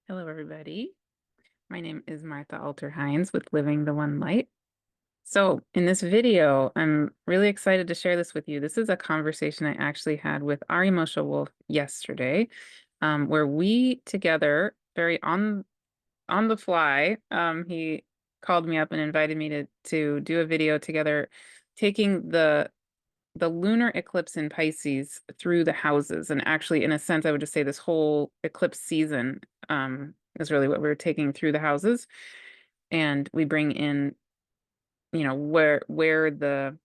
Hello, everybody. My name is Martha Alter Hines with Living the One Light. So, in this video, I'm really excited to share this with you. This is a conversation I actually had with Ari Moshe Wolfe yesterday, where we together, very on the fly, he called me up and invited me to do a video together, taking the lunar eclipse in Pisces through the houses. And actually, in a sense, I would just say this whole eclipse season is really what we're taking through the houses. And we bring in, where the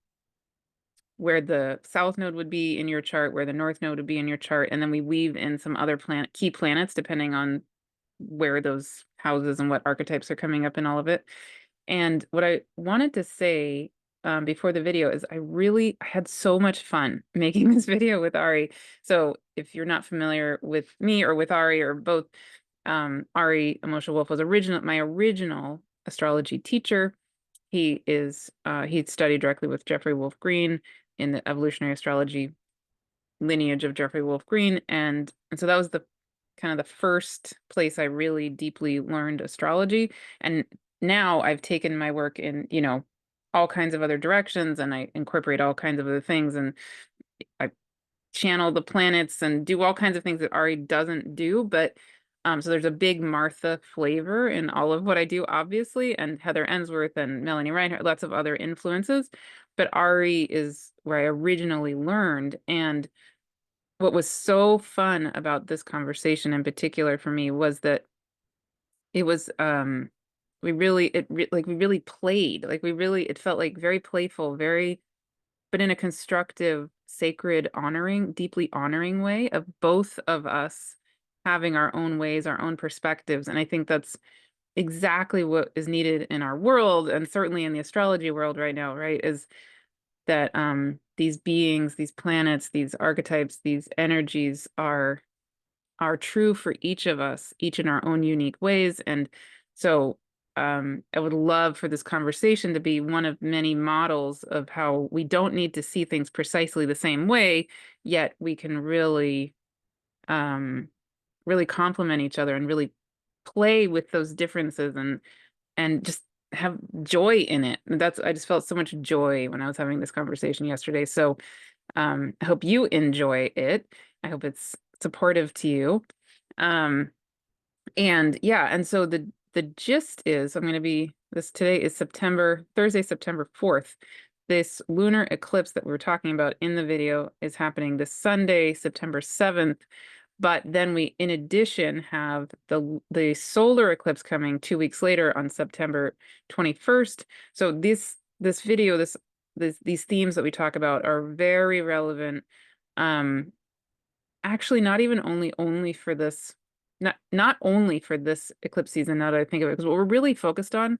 south node would be in your chart, where the north node would be in your chart, and then we weave in some other key planets depending on where those houses and what archetypes are coming up in all of it. And what I wanted to say before the video is I had so much fun making this video with Ari. So if you're not familiar with me or with Ari or both, Ari Moshe Wolfe was my original astrology teacher. He studied directly with Jeffrey Wolf Green in the evolutionary astrology lineage of Jeffrey Wolf Green. And so that was the kind of the first place I really deeply learned astrology. And now I've taken my work in, all kinds of other directions, and I incorporate all kinds of other things, and I channel the planets and do all kinds of things that Ari doesn't do. But so there's a big Martha flavor in all of what I do, obviously, and Heather Ensworth and Melanie Reinhardt, lots of other influences. But Ari is where I originally learned. And what was so fun about this conversation in particular for me was that it was we really played, it felt like very playful, very, but in a constructive, sacred, honoring, deeply honoring way of both of us having our own ways, our own perspectives. And I think that's exactly what is needed in our world, and certainly in the astrology world right now, right? Is that these beings, these planets, these archetypes, these energies are true for each of us, each in our own unique ways. And so I would love for this conversation to be one of many models of how we don't need to see things precisely the same way, yet we can really complement each other and really play with those differences and just have joy in it. I just felt so much joy when I was having this conversation yesterday. So I hope you enjoy it. I hope it's supportive to you. And yeah, and so the gist is today is Thursday, September 4th. This lunar eclipse that we were talking about in the video is happening this Sunday, September 7th. But then we, in addition, have the solar eclipse coming 2 weeks later on September 21st. So this video, these themes that we talk about are very relevant. Actually, not even only for this, not only for this eclipse season, now that I think of it, because what we're really focused on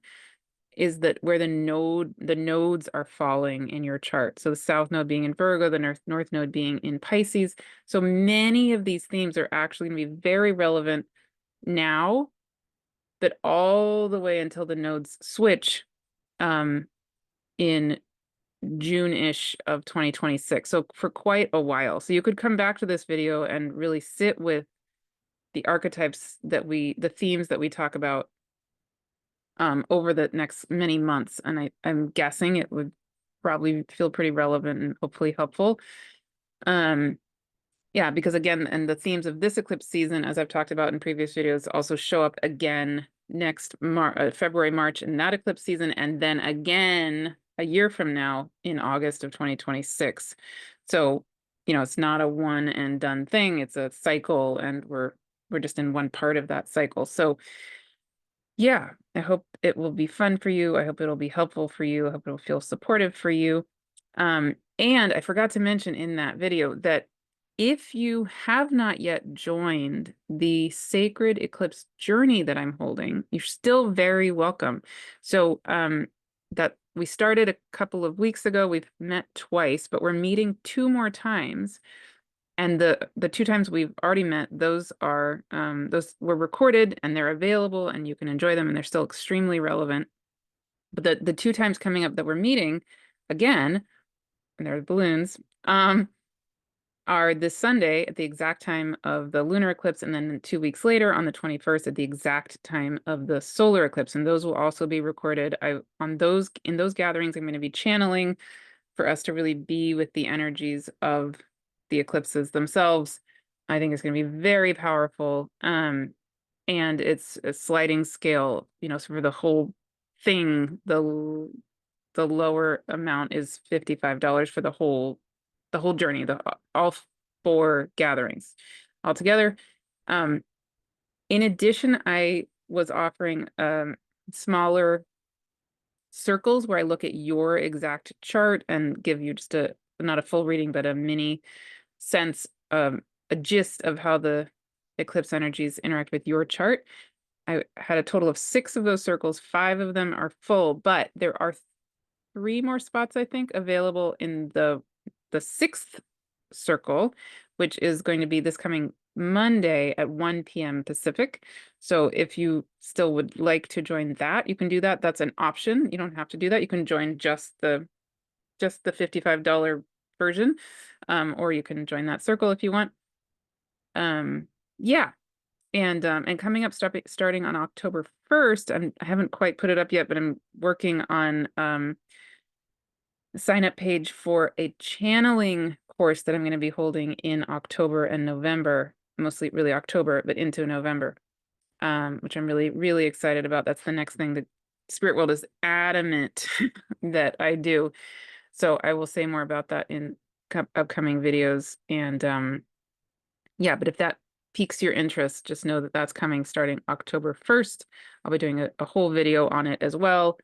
is that where the nodes are falling in your chart. So the south node being in Virgo, the north node being in Pisces. So many of these themes are actually going to be very relevant now, but all the way until the nodes switch in June-ish of 2026. So for quite a while. So you could come back to this video and really sit with the archetypes the themes that we talk about over the next many months. And I'm guessing it would probably feel pretty relevant and hopefully helpful. Yeah, because again, and the themes of this eclipse season, as I've talked about in previous videos, also show up again next February, March in that eclipse season, and then again a year from now in August of 2026. So, it's not a one and done thing. It's a cycle, and we're just in one part of that cycle. So yeah, I hope it will be fun for you. I hope it'll be helpful for you. I hope it'll feel supportive for you. And I forgot to mention in that video that if you have not yet joined the sacred eclipse journey that I'm holding, you're still very welcome. So that we started a couple of weeks ago. We've met twice, but we're meeting 2 more times. And the 2 times we've already met, those were recorded and they're available and you can enjoy them and they're still extremely relevant. But the 2 times coming up that we're meeting again, and there are balloons, are this Sunday at the exact time of the lunar eclipse, and then 2 weeks later on the 21st at the exact time of the solar eclipse. And those will also be recorded. In those gatherings, I'm going to be channeling for us to really be with the energies of the eclipses themselves. I think it's going to be very powerful. And it's a sliding scale, so for the whole thing, the lower amount is $55 for the whole journey, all 4 gatherings altogether. In addition, I was offering smaller circles where I look at your exact chart and give you just not a full reading, but a mini sense, a gist of how the eclipse energies interact with your chart. I had a total of 6 of those circles. 5 of them are full, but there are 3 more spots, I think, available in the 6th circle, which is going to be this coming Monday at 1 p.m. Pacific. So if you still would like to join that, you can do that. That's an option. You don't have to do that. You can join just the $55 version, or you can join that circle if you want. Yeah. And coming up, starting on October 1st, I haven't quite put it up yet, but I'm working on the sign up page for a channeling course that I'm going to be holding in October and November, mostly really October, but into November, which I'm really, really excited about. That's the next thing the spirit world is adamant that I do. So I will say more about that in upcoming videos. And yeah, but if that piques your interest, just know that that's coming starting October 1st. I'll be doing a whole video on it as well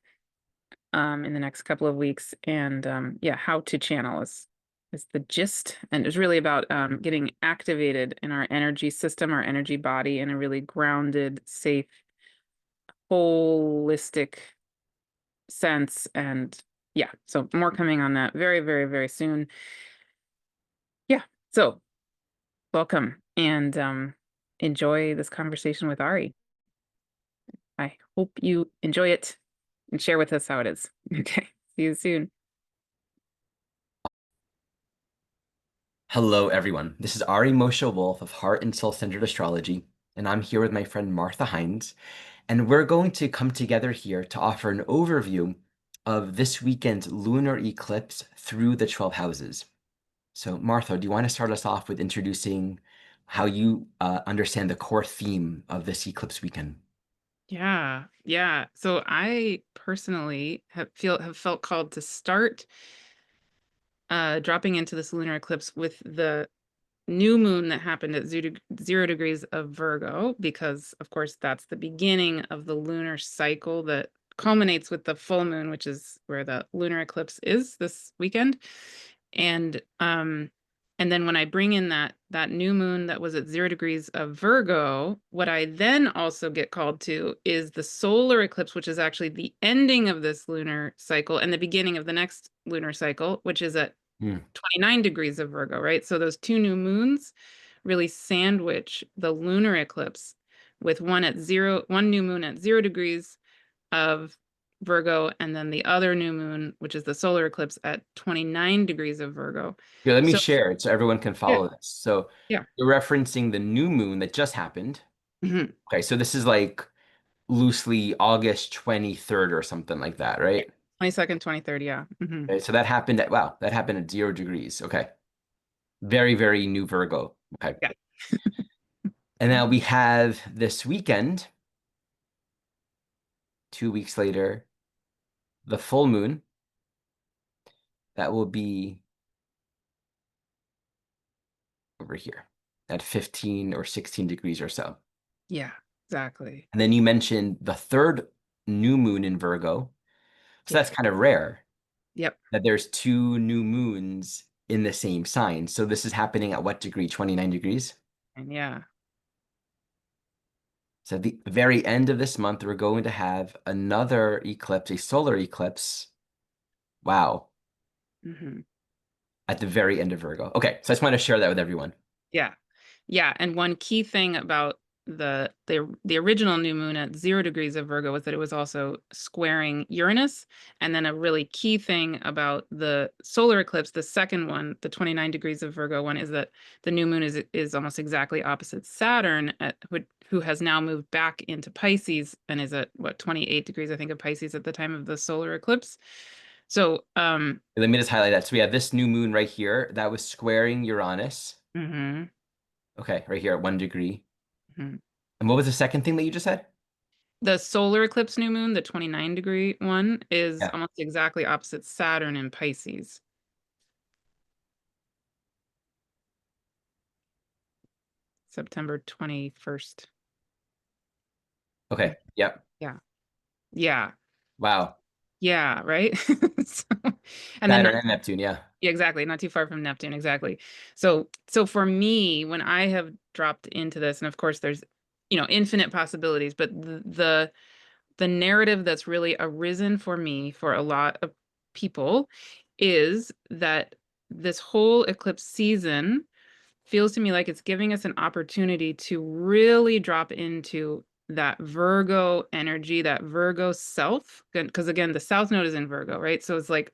in the next couple of weeks. And yeah, how to channel is the gist. And it's really about getting activated in our energy system, our energy body, in a really grounded, safe, holistic sense. And yeah, so more coming on that very, very, very soon. Yeah, so welcome and enjoy this conversation with Ari. I hope you enjoy it and share with us how it is. Okay, see you soon. Hello, everyone. This is Ari Moshe Wolfe of Heart and Soul-Centered Astrology, and I'm here with my friend Martha Hines, and we're going to come together here to offer an overview of this weekend's lunar eclipse through the 12 houses. So, Martha, do you want to start us off with introducing how you understand the core theme of this eclipse weekend? Yeah, yeah. So I personally have felt called to start dropping into this lunar eclipse with the new moon that happened at 0 degrees of Virgo, because of course that's the beginning of the lunar cycle that culminates with the full moon, which is where the lunar eclipse is this weekend. And and then when I bring in that new moon that was at 0 degrees of Virgo, what I then also get called to is the solar eclipse, which is actually the ending of this lunar cycle and the beginning of the next lunar cycle, which is at Hmm. 29 degrees of Virgo, right? So those 2 new moons really sandwich the lunar eclipse with one new moon at 0 degrees of Virgo, and then the other new moon, which is the solar eclipse at 29 degrees of Virgo. Here, let me So share it so everyone can yeah, follow this. So, yeah. you're referencing the new moon that just happened. Hmm. Okay, so this is like loosely August 23rd or something like that, Yeah. right? 22nd, 23rd, yeah. Hmm. Okay, so that happened at, wow, that happened at 0 degrees. Okay. Very, very new Virgo. Okay. Yeah. And now we have this weekend, 2 weeks later, the full moon. That will be over here at 15 or 16 degrees or so. Yeah, exactly. And then you mentioned the third new moon in Virgo. So Yeah. that's kind of rare Yep. that there's 2 new moons in the same sign. So this is happening at what degree? 29 degrees? And yeah. So at the very end of this month, we're going to have another eclipse, a solar eclipse. Wow. Hmm. At the very end of Virgo. Okay, so I just want to share that with everyone. Yeah. Yeah. And one key thing about the original new moon at 0 degrees of Virgo was that it was also squaring Uranus. And then a really key thing about the solar eclipse, the second one, the 29 degrees of Virgo one, is that the new moon is almost exactly opposite Saturn, who has now moved back into Pisces and is at what, 28 degrees, I think, of Pisces at the time of the solar eclipse. So, Let me just highlight that. So we have this new moon right here that was squaring Uranus. mhm, Okay, right here at 1 degree. mhm. And what was the second thing that you just said? The solar eclipse new moon, the 29-degree one, is Yeah. almost exactly opposite Saturn in Pisces, September 21st. Okay. Yep. Yeah. Yeah. Wow. Yeah, right? So, and then Saturn and Neptune. Yeah. yeah, exactly, not too far from Neptune, exactly. So for me, when I have dropped into this, and of course there's, infinite possibilities, but the narrative that's really arisen for me for a lot of people is that this whole eclipse season feels to me like it's giving us an opportunity to really drop into that Virgo energy, that Virgo self. Because again, the South Node is in Virgo, right? So it's like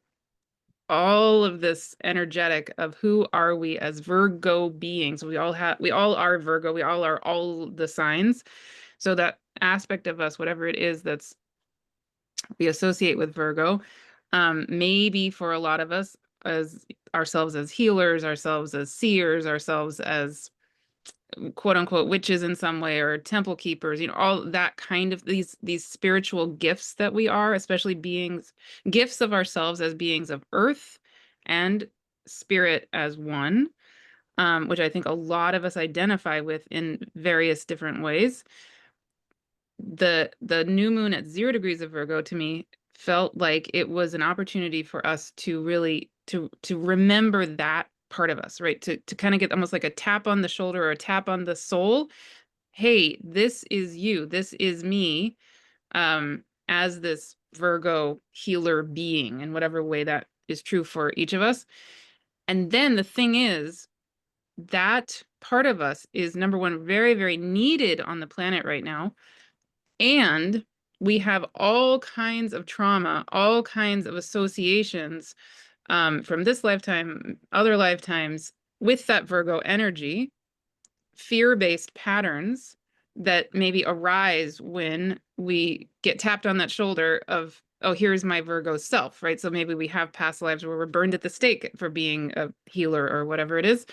all of this energetic of who are we as Virgo beings. We all are Virgo, we all are all the signs. So that aspect of us, whatever it is that's we associate with Virgo, maybe for a lot of us, as ourselves as healers, ourselves as seers, ourselves as quote unquote witches in some way, or temple keepers, all that kind of these spiritual gifts that we are, especially beings, gifts of ourselves as beings of earth and spirit as one, which I think a lot of us identify with in various different ways. The new moon at 0 degrees of Virgo to me felt like it was an opportunity for us to really to remember that part of us, right? To kind of get almost like a tap on the shoulder or a tap on the soul. Hey, this is you. This is me, as this Virgo healer being in whatever way that is true for each of us. And then the thing is, that part of us is number one, very, very needed on the planet right now. And we have all kinds of trauma, all kinds of associations, from this lifetime, other lifetimes, with that Virgo energy, fear-based patterns that maybe arise when we get tapped on that shoulder of, oh, here's my Virgo self, right? So maybe we have past lives where we're burned at the stake for being a healer or whatever it is.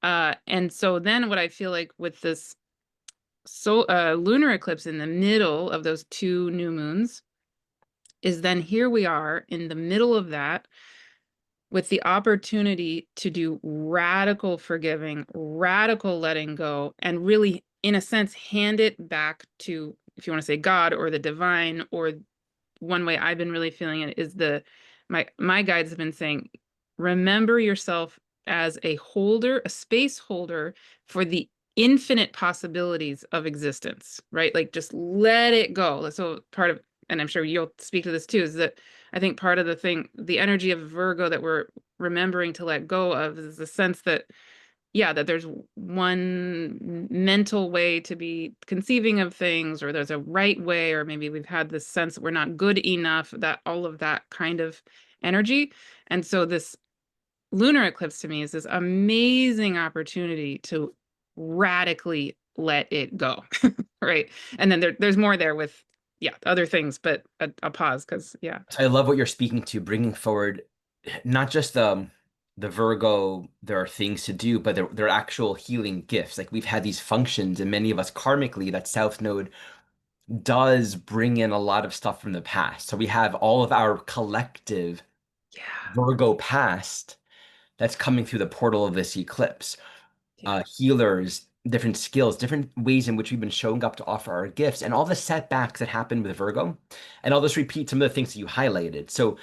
And so then what I feel like with this lunar eclipse in the middle of those two new moons is then here we are in the middle of that with the opportunity to do radical forgiving, radical letting go, and really, in a sense, hand it back to, if you want to say God or the divine, or one way I've been really feeling it is my guides have been saying, remember yourself as a holder, a space holder for the infinite possibilities of existence, right? Like just let it go. So part of, and I'm sure you'll speak to this too, is that I think part of the thing, the energy of Virgo that we're remembering to let go of is the sense that, yeah, that there's one mental way to be conceiving of things, or there's a right way, or maybe we've had this sense that we're not good enough, that all of that kind of energy. And so this lunar eclipse to me is this amazing opportunity to radically let it go. Right. And then there's more there with, yeah, other things, but I'll pause because, yeah. So I love what you're speaking to, bringing forward not just the Virgo, there are things to do, but they're actual healing gifts. Like we've had these functions, and many of us karmically, that South Node does bring in a lot of stuff from the past. So we have all of our collective Yeah. Virgo past that's coming through the portal of this eclipse. Yeah. Healers, different skills, different ways in which we've been showing up to offer our gifts, and all the setbacks that happened with Virgo. And I'll just repeat some of the things that you highlighted. So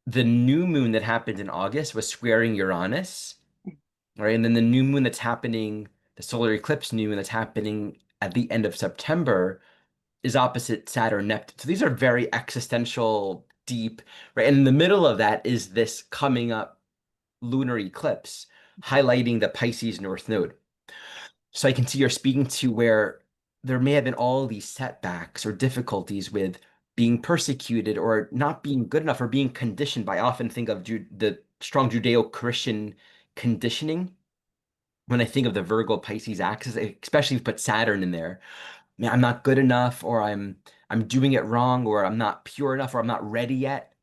the new moon that happened in August was squaring Uranus, right? And then the new moon that's happening, the solar eclipse new moon that's happening at the end of September is opposite Saturn, Neptune. So these are very existential, deep, right? And in the middle of that is this coming up lunar eclipse, highlighting the Pisces North Node. So I can see you're speaking to where there may have been all these setbacks or difficulties with being persecuted or not being good enough or being conditioned by, I often think of the strong Judeo-Christian conditioning when I think of the Virgo-Pisces axis, especially if you put Saturn in there. Man, I'm not good enough, or I'm doing it wrong, or I'm not pure enough, or I'm not ready yet.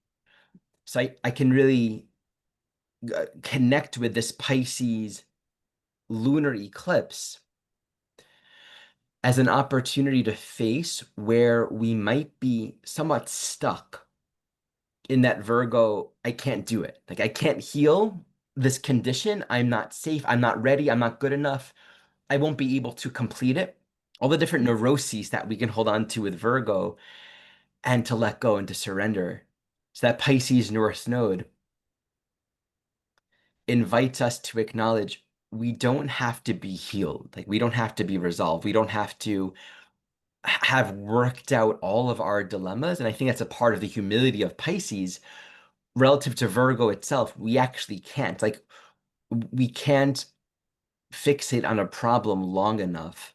So I can really connect with this Pisces lunar eclipse as an opportunity to face where we might be somewhat stuck in that Virgo, I can't do it. Like I can't heal this condition. I'm not safe. I'm not ready. I'm not good enough. I won't be able to complete it. All the different neuroses that we can hold on to with Virgo and to let go and to surrender. So that Pisces North Node invites us to acknowledge we don't have to be healed. Like we don't have to be resolved. We don't have to have worked out all of our dilemmas. And I think that's a part of the humility of Pisces relative to Virgo itself. We actually can't. Like we can't fixate on a problem long enough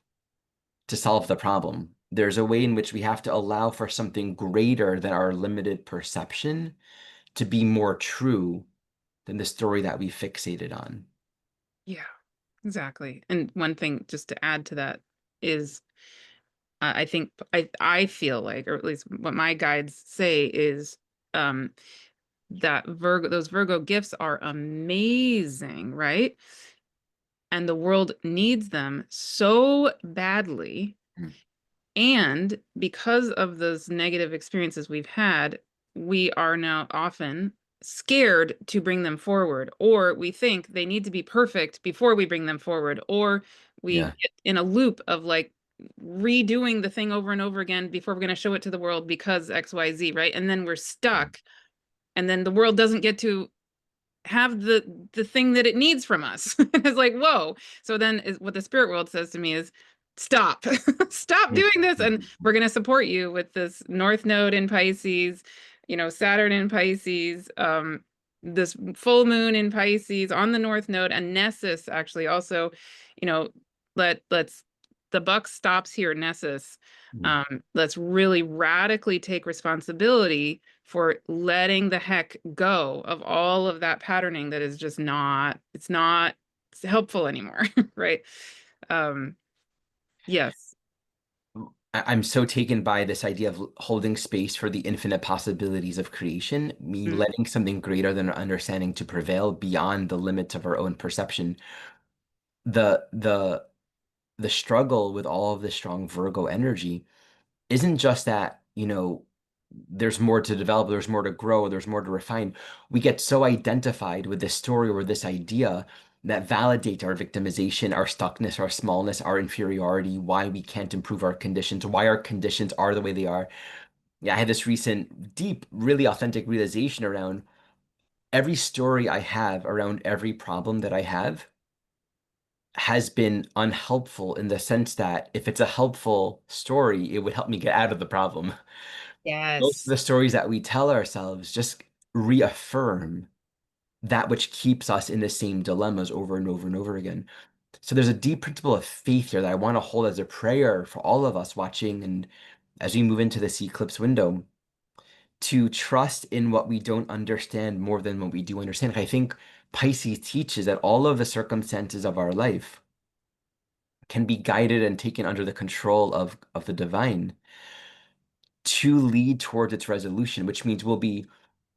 to solve the problem. There's a way in which we have to allow for something greater than our limited perception to be more true than the story that we fixated on. Yeah, exactly. And one thing just to add to that is I think I feel like, or at least what my guides say is um that those Virgo gifts are amazing, right? And the world needs them so badly. Mm. And because of those negative experiences we've had, we are now often scared to bring them forward, or we think they need to be perfect before we bring them forward, or we Yeah. get in a loop of like redoing the thing over and over again before we're going to show it to the world because XYZ, right? And then we're stuck, and then the world doesn't get to have the thing that it needs from us. It's like, whoa. So then what the spirit world says to me is stop. Stop doing this, and we're going to support you with this north node in Pisces, Saturn in Pisces, this full moon in Pisces on the north node, and Nessus actually also, you know let's the buck stops here, Nessus. Mm. Let's really radically take responsibility for letting the heck go of all of that patterning that is just not helpful anymore. Right. um yes. I'm so taken by this idea of holding space for the infinite possibilities of creation, me Mm. letting something greater than our understanding to prevail beyond the limits of our own perception. The the the struggle with all of this strong Virgo energy isn't just that, there's more to develop, there's more to grow, there's more to refine. We get so identified with this story or this idea that validates our victimization, our stuckness, our smallness, our inferiority, why we can't improve our conditions, why our conditions are the way they are. Yeah, I had this recent, deep, really authentic realization around every story I have around every problem that I have has been unhelpful in the sense that if it's a helpful story, it would help me get out of the problem. Most of Yes. the stories that we tell ourselves just reaffirm that which keeps us in the same dilemmas over and over and over again. So there's a deep principle of faith here that I want to hold as a prayer for all of us watching and as we move into this eclipse window to trust in what we don't understand more than what we do understand. I think Pisces teaches that all of the circumstances of our life can be guided and taken under the control of the divine to lead towards its resolution, which means we'll be,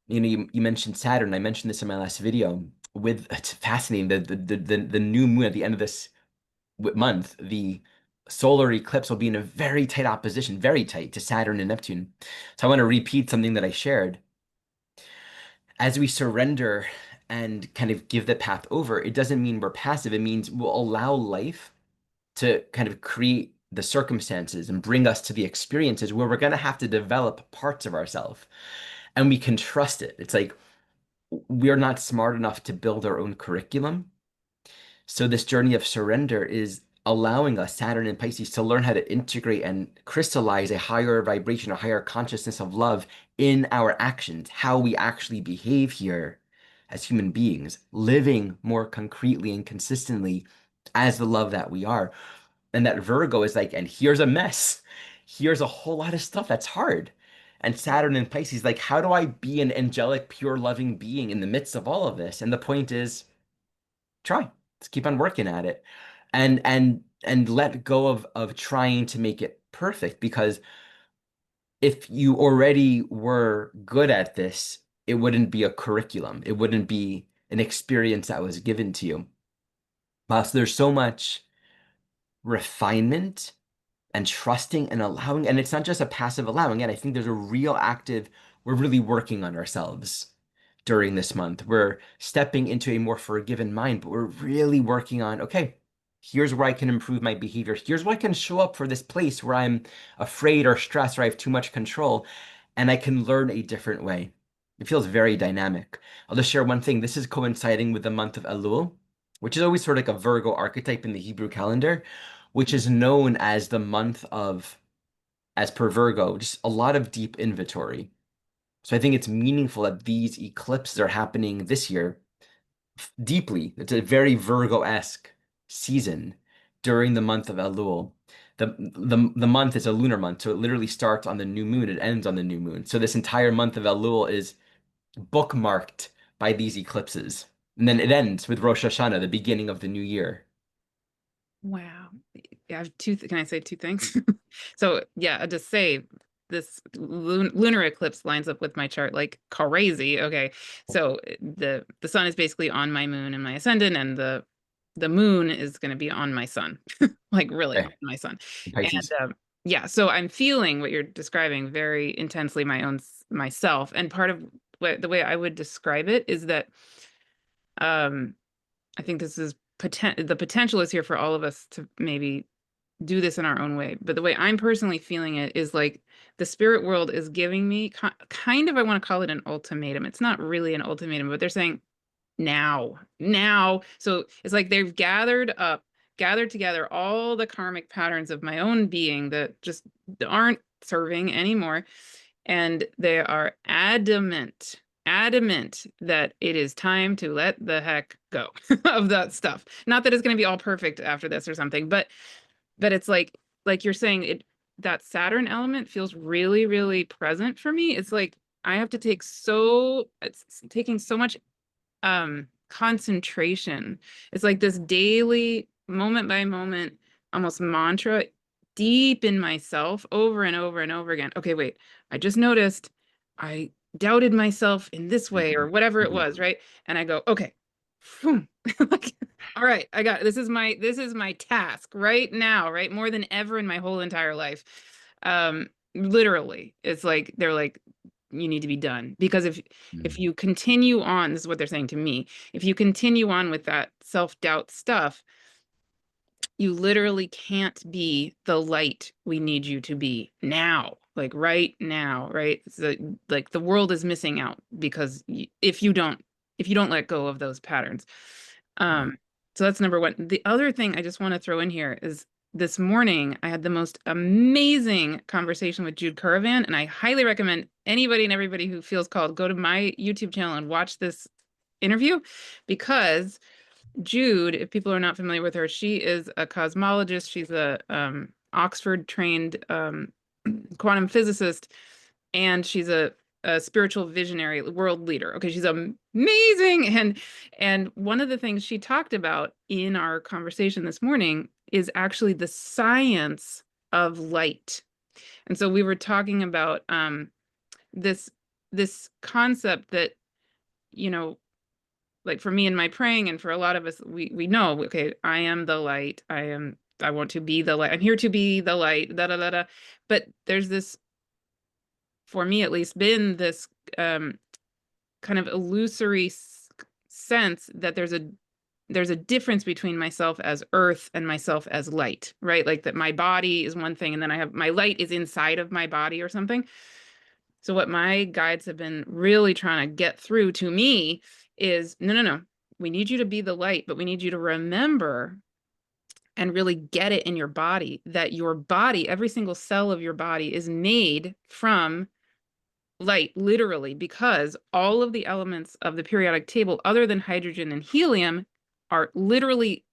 you mentioned Saturn. I mentioned this in my last video. It's fascinating the new moon at the end of this month, the solar eclipse will be in a very tight opposition, very tight to Saturn and Neptune. So I want to repeat something that I shared. As we surrender and kind of give the path over, it doesn't mean we're passive. It means we'll allow life to kind of create the circumstances and bring us to the experiences where we're going to have to develop parts of ourselves and we can trust it. It's like we're not smart enough to build our own curriculum. So this journey of surrender is allowing us, Saturn and Pisces, to learn how to integrate and crystallize a higher vibration, a higher consciousness of love in our actions, how we actually behave here as human beings, living more concretely and consistently as the love that we are. And that Virgo is like, and here's a mess. Here's a whole lot of stuff that's hard. And Saturn and Pisces, like, how do I be an angelic, pure, loving being in the midst of all of this? And the point is, try. Let's keep on working at it. And let go of trying to make it perfect, because if you already were good at this, it wouldn't be a curriculum. It wouldn't be an experience that was given to you. So there's so much refinement and trusting and allowing. And it's not just a passive allowing. And I think there's a real active, we're really working on ourselves during this month. We're stepping into a more forgiven mind, but we're really working on, okay, here's where I can improve my behavior. Here's where I can show up for this place where I'm afraid or stressed or I have too much control, and I can learn a different way. It feels very dynamic. I'll just share one thing. This is coinciding with the month of Elul, which is always sort of like a Virgo archetype in the Hebrew calendar, which is known as the month of, as per Virgo, just a lot of deep inventory. So I think it's meaningful that these eclipses are happening this year deeply. It's a very Virgo-esque season during the month of Elul. The month is a lunar month, so it literally starts on the new moon, it ends on the new moon. So this entire month of Elul is bookmarked by these eclipses. And then it ends with Rosh Hashanah, the beginning of the new year. Wow. I have can I say two things? So yeah, I'll just say this lunar eclipse lines up with my chart like crazy. Okay. So the sun is basically on my moon and my ascendant, and the moon is going to be on my sun, like really on Okay, my sun. And Pisces. yeah, so I'm feeling what you're describing very intensely myself. And part of the way I would describe it is that um I think this is the potential is here for all of us to maybe do this in our own way. But the way I'm personally feeling it is like the spirit world is giving me kind of, I want to call it an ultimatum. It's not really an ultimatum, but they're saying now, now. So it's like they've gathered together all the karmic patterns of my own being that just aren't serving anymore. And they are adamant that it is time to let the heck go of that stuff. Not that it's going to be all perfect after this or something, but it's like you're saying, it that Saturn element feels really, really present for me. It's like I have to it's taking so much concentration. It's like this daily, moment by moment, almost mantra deep in myself over and over and over again. Okay, wait, I just noticed I doubted myself in this way or Mhm, whatever it mhm, was, right? And I go, okay, phew. Like, all right, I got it. This is my task right now, right? More than ever in my whole entire life. Literally, it's like they're like, you need to be done. Because if mhm, you continue on, this is what they're saying to me, if you continue on with that self-doubt stuff, you literally can't be the light we need you to be now, like right now, right? So, like the world is missing out because if you don't let go of those patterns. mhm. um so that's number one. The other thing I just want to throw in here is this morning I had the most amazing conversation with Jude Currivan, and I highly recommend anybody and everybody who feels called go to my YouTube channel and watch this interview, because Jude, if people are not familiar with her, she is a cosmologist. She's a Oxford trained quantum physicist, and she's a spiritual visionary world leader. Okay, she's amazing. And one of the things she talked about in our conversation this morning is actually the science of light. And so we were talking about this this concept that, you know, like for me in my praying, and for a lot of us, we know, okay, I am the light. I want to be the light. I'm here to be the light. Da da da da. But there's this, for me at least, been this um, kind of illusory sense that there's a difference between myself as earth and myself as light, right? Like that my body is one thing, and then I have my light is inside of my body or something. So what my guides have been really trying to get through to me is, no, no, no. We need you to be the light, but we need you to remember and really get it in your body that your body, every single cell of your body is made from light, literally, because all of the elements of the periodic table, other than hydrogen and helium, are literally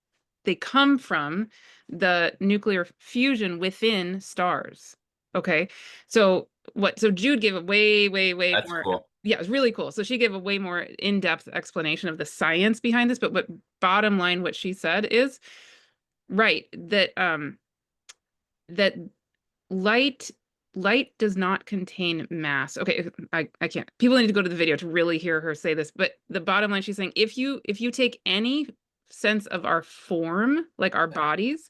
they come from the nuclear fusion within stars. Okay. So Jude gave a way That's more. cool. Yeah, it was really cool. So she gave a way more in-depth explanation of the science behind this, but what bottom line what she said is right that light light does not contain mass. Okay, I can't. People need to go to the video to really hear her say this, but the bottom line she's saying if you take any sense of our form, like our bodies,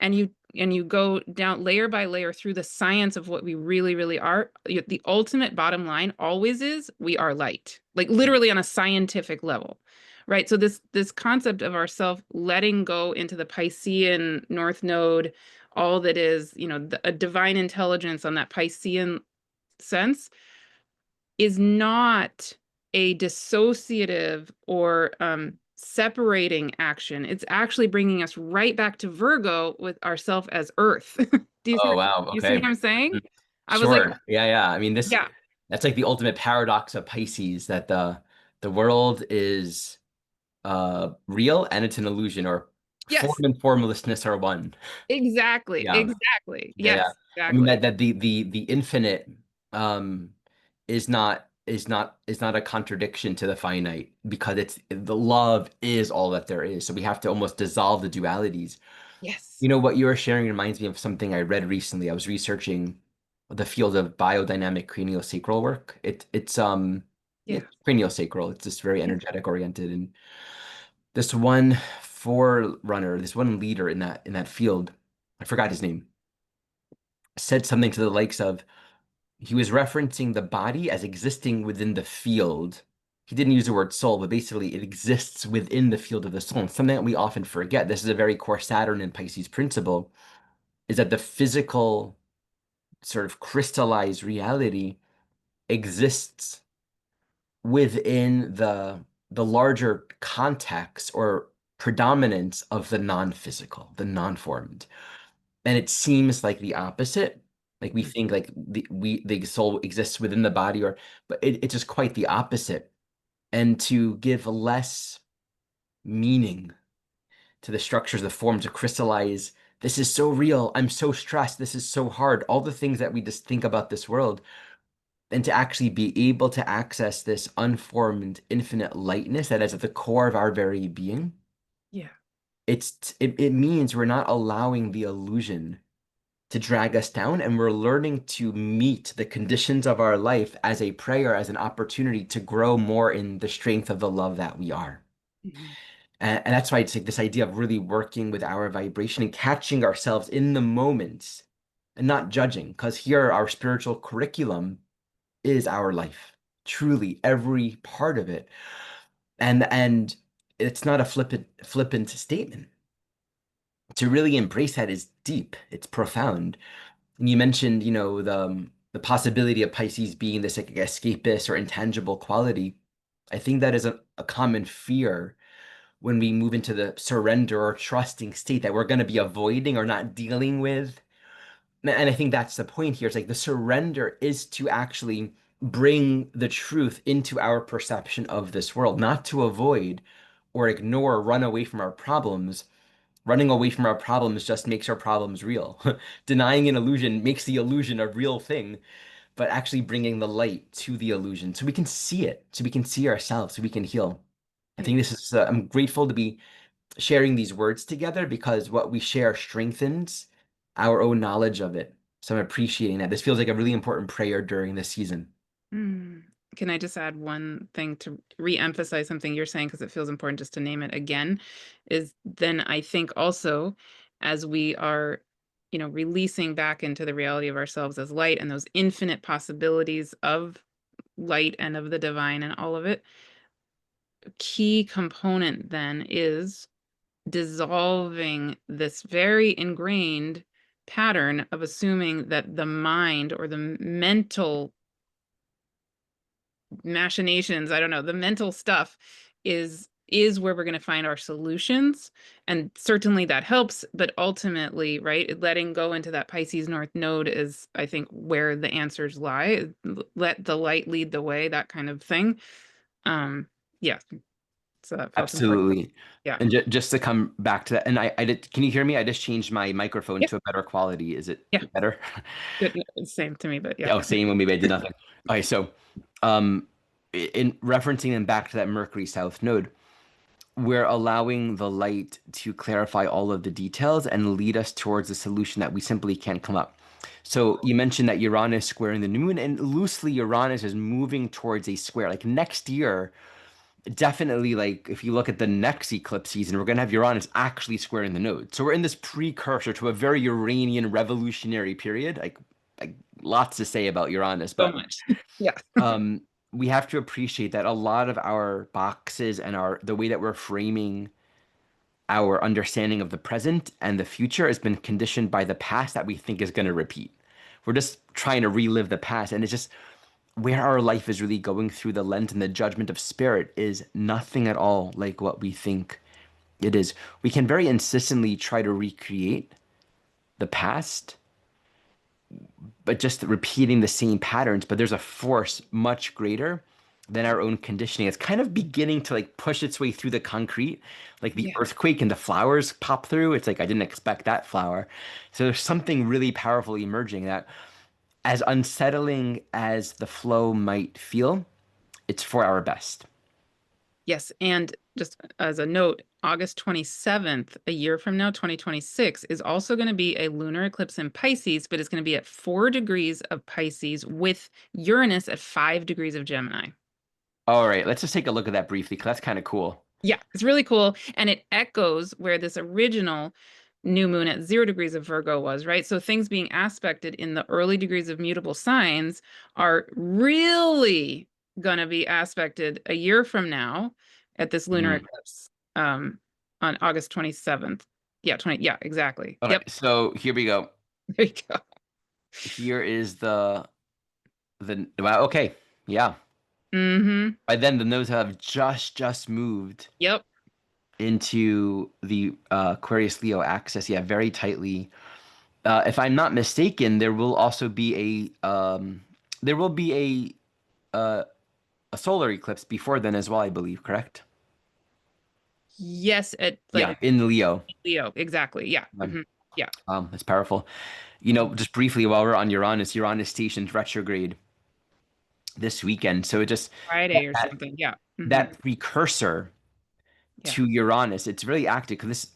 and you go down layer by layer through the science of what we really are, the ultimate bottom line always is we are light. Like literally on a scientific level. Right? So this concept of ourself letting go into the Piscean North Node, all that is, a divine intelligence on that Piscean sense is not a dissociative or separating action. It's actually bringing us right back to Virgo with ourself as Earth. Do you see Oh, what, wow. you see Okay. what I'm saying? Mhm. I was like, Sure. Yeah, yeah. I mean, yeah, that's like the ultimate paradox of Pisces, that the world is real and it's an illusion, or form yes, and formlessness are one. exactly, Yeah. exactly, Yeah, yeah. yes, I mean exactly. that the infinite um is not a contradiction to the finite, because it's the love is all that there is. So we have to almost dissolve the dualities. Yes, You know, what you were sharing reminds me of something I read recently. I was researching the field of biodynamic craniosacral work. yeah, It's craniosacral. It's just very energetic oriented. And this one forerunner, this one leader in that field, I forgot his name, said something to the likes of, he was referencing the body as existing within the field. He didn't use the word soul, but basically it exists within the field of the soul. And something that we often forget, this is a very core Saturn and Pisces principle, is that the physical sort of crystallized reality exists within the larger context or predominance of the non-physical, the non-formed. And it seems like the opposite. Like we mm, think like the soul exists within the body, but it's just quite the opposite. And to give less meaning to the structures, the forms, to crystallize, this is so real, I'm so stressed, this is so hard, all the things that we just think about this world, and to actually be able to access this unformed infinite lightness that is at the core of our very being. yeah, It means we're not allowing the illusion to drag us down, and we're learning to meet the conditions of our life as a prayer, as an opportunity to grow more in the strength of the love that we are. mhm, And that's why it's like this idea of really working with our vibration and catching ourselves in the moments and not judging, because here our spiritual curriculum is our life, truly every part of it. And it's not a flippant statement. To really embrace that is deep, it's profound. And you mentioned, the possibility of Pisces being this like escapist or intangible quality. I think that is a common fear when we move into the surrender or trusting state, that we're going to be avoiding or not dealing with. And I think that's the point here. It's like the surrender is to actually bring the truth into our perception of this world, not to avoid or ignore or run away from our problems. Running away from our problems just makes our problems real. Denying an illusion makes the illusion a real thing, but actually bringing the light to the illusion so we can see it, so we can see ourselves, so we can heal. I yeah. think I'm grateful to be sharing these words together, because what we share strengthens our own knowledge of it. So I'm appreciating that. This feels like a really important prayer during this season. Mm. Can I just add one thing to re-emphasize something you're saying because it feels important just to name it again? Is then I think also as we are, releasing back into the reality of ourselves as light and those infinite possibilities of light and of the divine and all of it, a key component then is dissolving this very ingrained pattern of assuming that the mind or the mental machinations, I don't know, the mental stuff is where we're going to find our solutions, and certainly that helps, but ultimately, right, letting go into that Pisces North Node is, I think, where the answers lie. Let the light lead the way, that kind of thing. um yeah. So that felt important. Absolutely. Yeah. And just to come back to that, and I did, can you hear me? I just changed my microphone Yeah. to a better quality. Is it Yeah. better? Good. Yeah, it's same to me, but yeah. Oh, same when maybe I did nothing. Okay, so um in referencing them back to that Mercury South node, we're allowing the light to clarify all of the details and lead us towards a solution that we simply can't come up. So you mentioned that Uranus squaring the new moon, and loosely Uranus is moving towards a square. Like next year, definitely, like if you look at the next eclipse season, we're gonna have Uranus actually squaring the node. So we're in this precursor to a very Uranian revolutionary period. Like lots to say about Uranus, So but much. Yeah. um, we have to appreciate that a lot of our boxes and our the way that we're framing our understanding of the present and the future has been conditioned by the past that we think is going to repeat. We're just trying to relive the past, and it's just where our life is really going through the lens and the judgment of spirit is nothing at all like what we think it is. We can very insistently try to recreate the past, but just repeating the same patterns. But there's a force much greater than our own conditioning. It's kind of beginning to like push its way through the concrete, like the Yeah. earthquake and the flowers pop through. It's like I didn't expect that flower. So there's something really powerful emerging that, as unsettling as the flow might feel, it's for our best. Yes. And just as a note, August 27th, a year from now, 2026, is also going to be a lunar eclipse in Pisces, but it's going to be at 4 degrees of Pisces with Uranus at 5 degrees of Gemini. All right, let's just take a look at that briefly, because that's kind of cool. Yeah, it's really cool. And it echoes where this original new moon at 0 degrees of Virgo was, right? So things being aspected in the early degrees of mutable signs are really going to be aspected a year from now at this lunar Mm. eclipse on August 27th. Yeah, 20. Yeah, exactly. Okay, Yep. so here we go. There you go. Here is the wow. Okay, yeah. Mm-hmm. By then, the nodes have just moved Yep. into the Aquarius Leo axis. Yeah, very tightly. If I'm not mistaken, there will also be there will be a solar eclipse before then as well, I believe, correct? Yes, at Yeah, like in Leo. Leo. Exactly. Yeah. Um, Yeah. that's powerful. Just briefly while we're on Uranus, Uranus stations retrograde this weekend. So it just Friday or that something. Yeah. that precursor Yeah. to Uranus, it's really active because this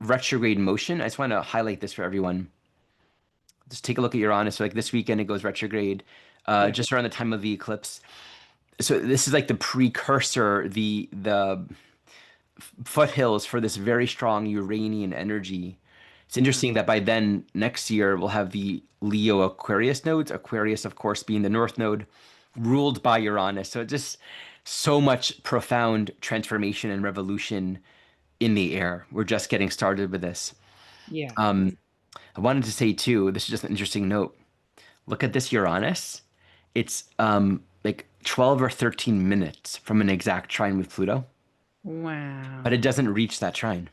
retrograde motion. I just want to highlight this for everyone. Just take a look at Uranus. So like this weekend, it goes retrograde, Yeah. just around the time of the eclipse. So this is like the precursor, the foothills for this very strong Uranian energy. It's Yeah. interesting that by then, next year, we'll have the Leo Aquarius nodes, Aquarius, of course, being the north node, ruled by Uranus. So just so much profound transformation and revolution in the air. We're just getting started with this. Yeah. Um, I wanted to say too, this is just an interesting note. Look at this Uranus. It's like 12 or 13 minutes from an exact trine with Pluto, but it Wow. doesn't reach that trine.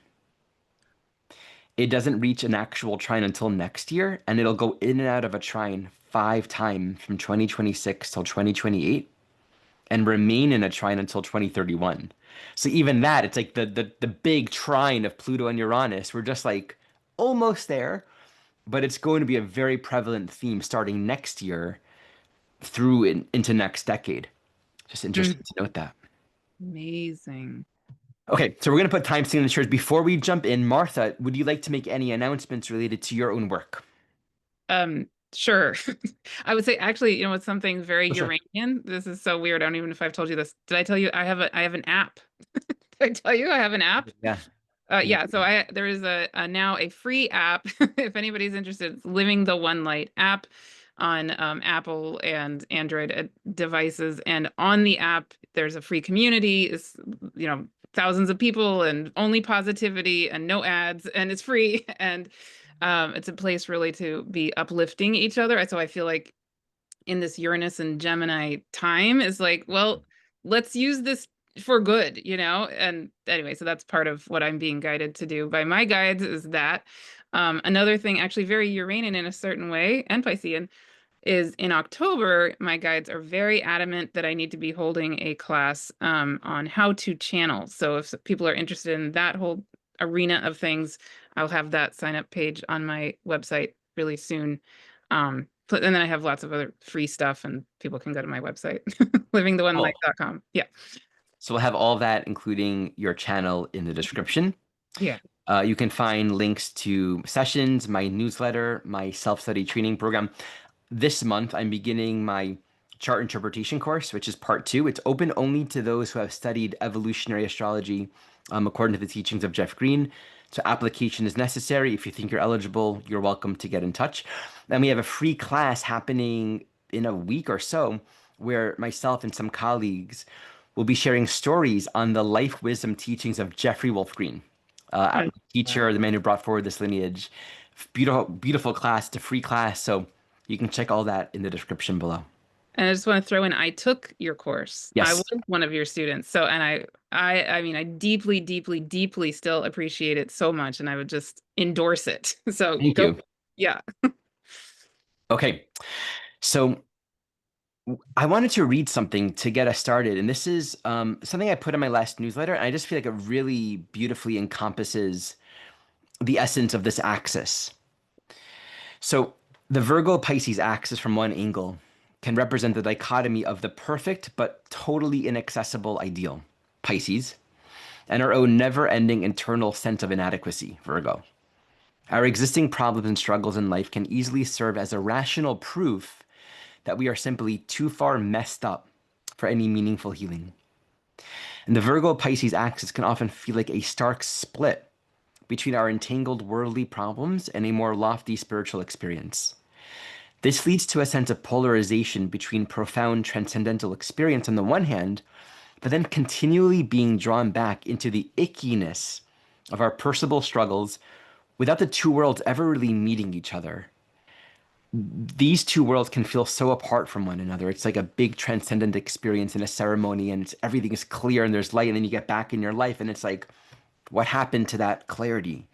It doesn't reach an actual trine until next year, and it'll go in and out of a trine 5 times from 2026 till 2028 and remain in a trine until 2031. So even that, it's like the big trine of Pluto and Uranus. We're just like almost there, but it's going to be a very prevalent theme starting next year through into next decade. Just Mm, interesting to note that. amazing. Okay, so we're going to put time signatures. Before we jump in, Martha, would you like to make any announcements related to your own work? Sure. I would say actually, it's something very Oh, sure. Uranian. This is so weird. I don't even know if I've told you this. Did I tell you I have an app? Did I tell you I have an app? Yeah. Yeah, so there is a now a free app if anybody's interested. It's Living the One Light app on Apple and Android devices, and on the app there's a free community. It's thousands of people and only positivity and no ads, and it's free and it's a place really to be uplifting each other. So I feel like in this Uranus and Gemini time is like, well, let's use this for good. And anyway, so that's part of what I'm being guided to do by my guides is that. Another thing, actually very Uranian in a certain way, and Piscean, is in October, my guides are very adamant that I need to be holding a class on how to channel. So if people are interested in that whole arena of things, I'll have that sign up page on my website really soon. And then I have lots of other free stuff, and people can go to my website, Oh, livingtheonelife.com. Yeah. so we'll have all that, including your channel, in the description. Yeah. You can find links to sessions, my newsletter, my self-study training program. This month, I'm beginning my chart interpretation course, which is part two. It's open only to those who have studied evolutionary astrology, according to the teachings of Jeff Green. So application is necessary. If you think you're eligible, you're welcome to get in touch. Then we have a free class happening in a week or so, where myself and some colleagues will be sharing stories on the life wisdom teachings of Jeffrey Wolf Green, Fun. teacher, the man who brought forward this lineage. Beautiful, beautiful class. It's a free class, so you can check all that in the description below. And I just want to throw in, I took your course. I was Yes, one of your students. So, and I mean, I deeply, deeply, deeply still appreciate it so much, and I would just endorse it. So thank go. you. Yeah. Okay, so I wanted to read something to get us started, and this is something I put in my last newsletter, and I just feel like it really beautifully encompasses the essence of this axis. So the Virgo-Pisces axis from one angle can represent the dichotomy of the perfect but totally inaccessible ideal, Pisces, and our own never-ending internal sense of inadequacy, Virgo. Our existing problems and struggles in life can easily serve as a rational proof that we are simply too far messed up for any meaningful healing. And the Virgo Pisces axis can often feel like a stark split between our entangled worldly problems and a more lofty spiritual experience. This leads to a sense of polarization between profound transcendental experience on the one hand, but then continually being drawn back into the ickiness of our personal struggles without the two worlds ever really meeting each other. These two worlds can feel so apart from one another. It's like a big transcendent experience in a ceremony, and everything is clear and there's light, and then you get back in your life, and it's like, what happened to that clarity?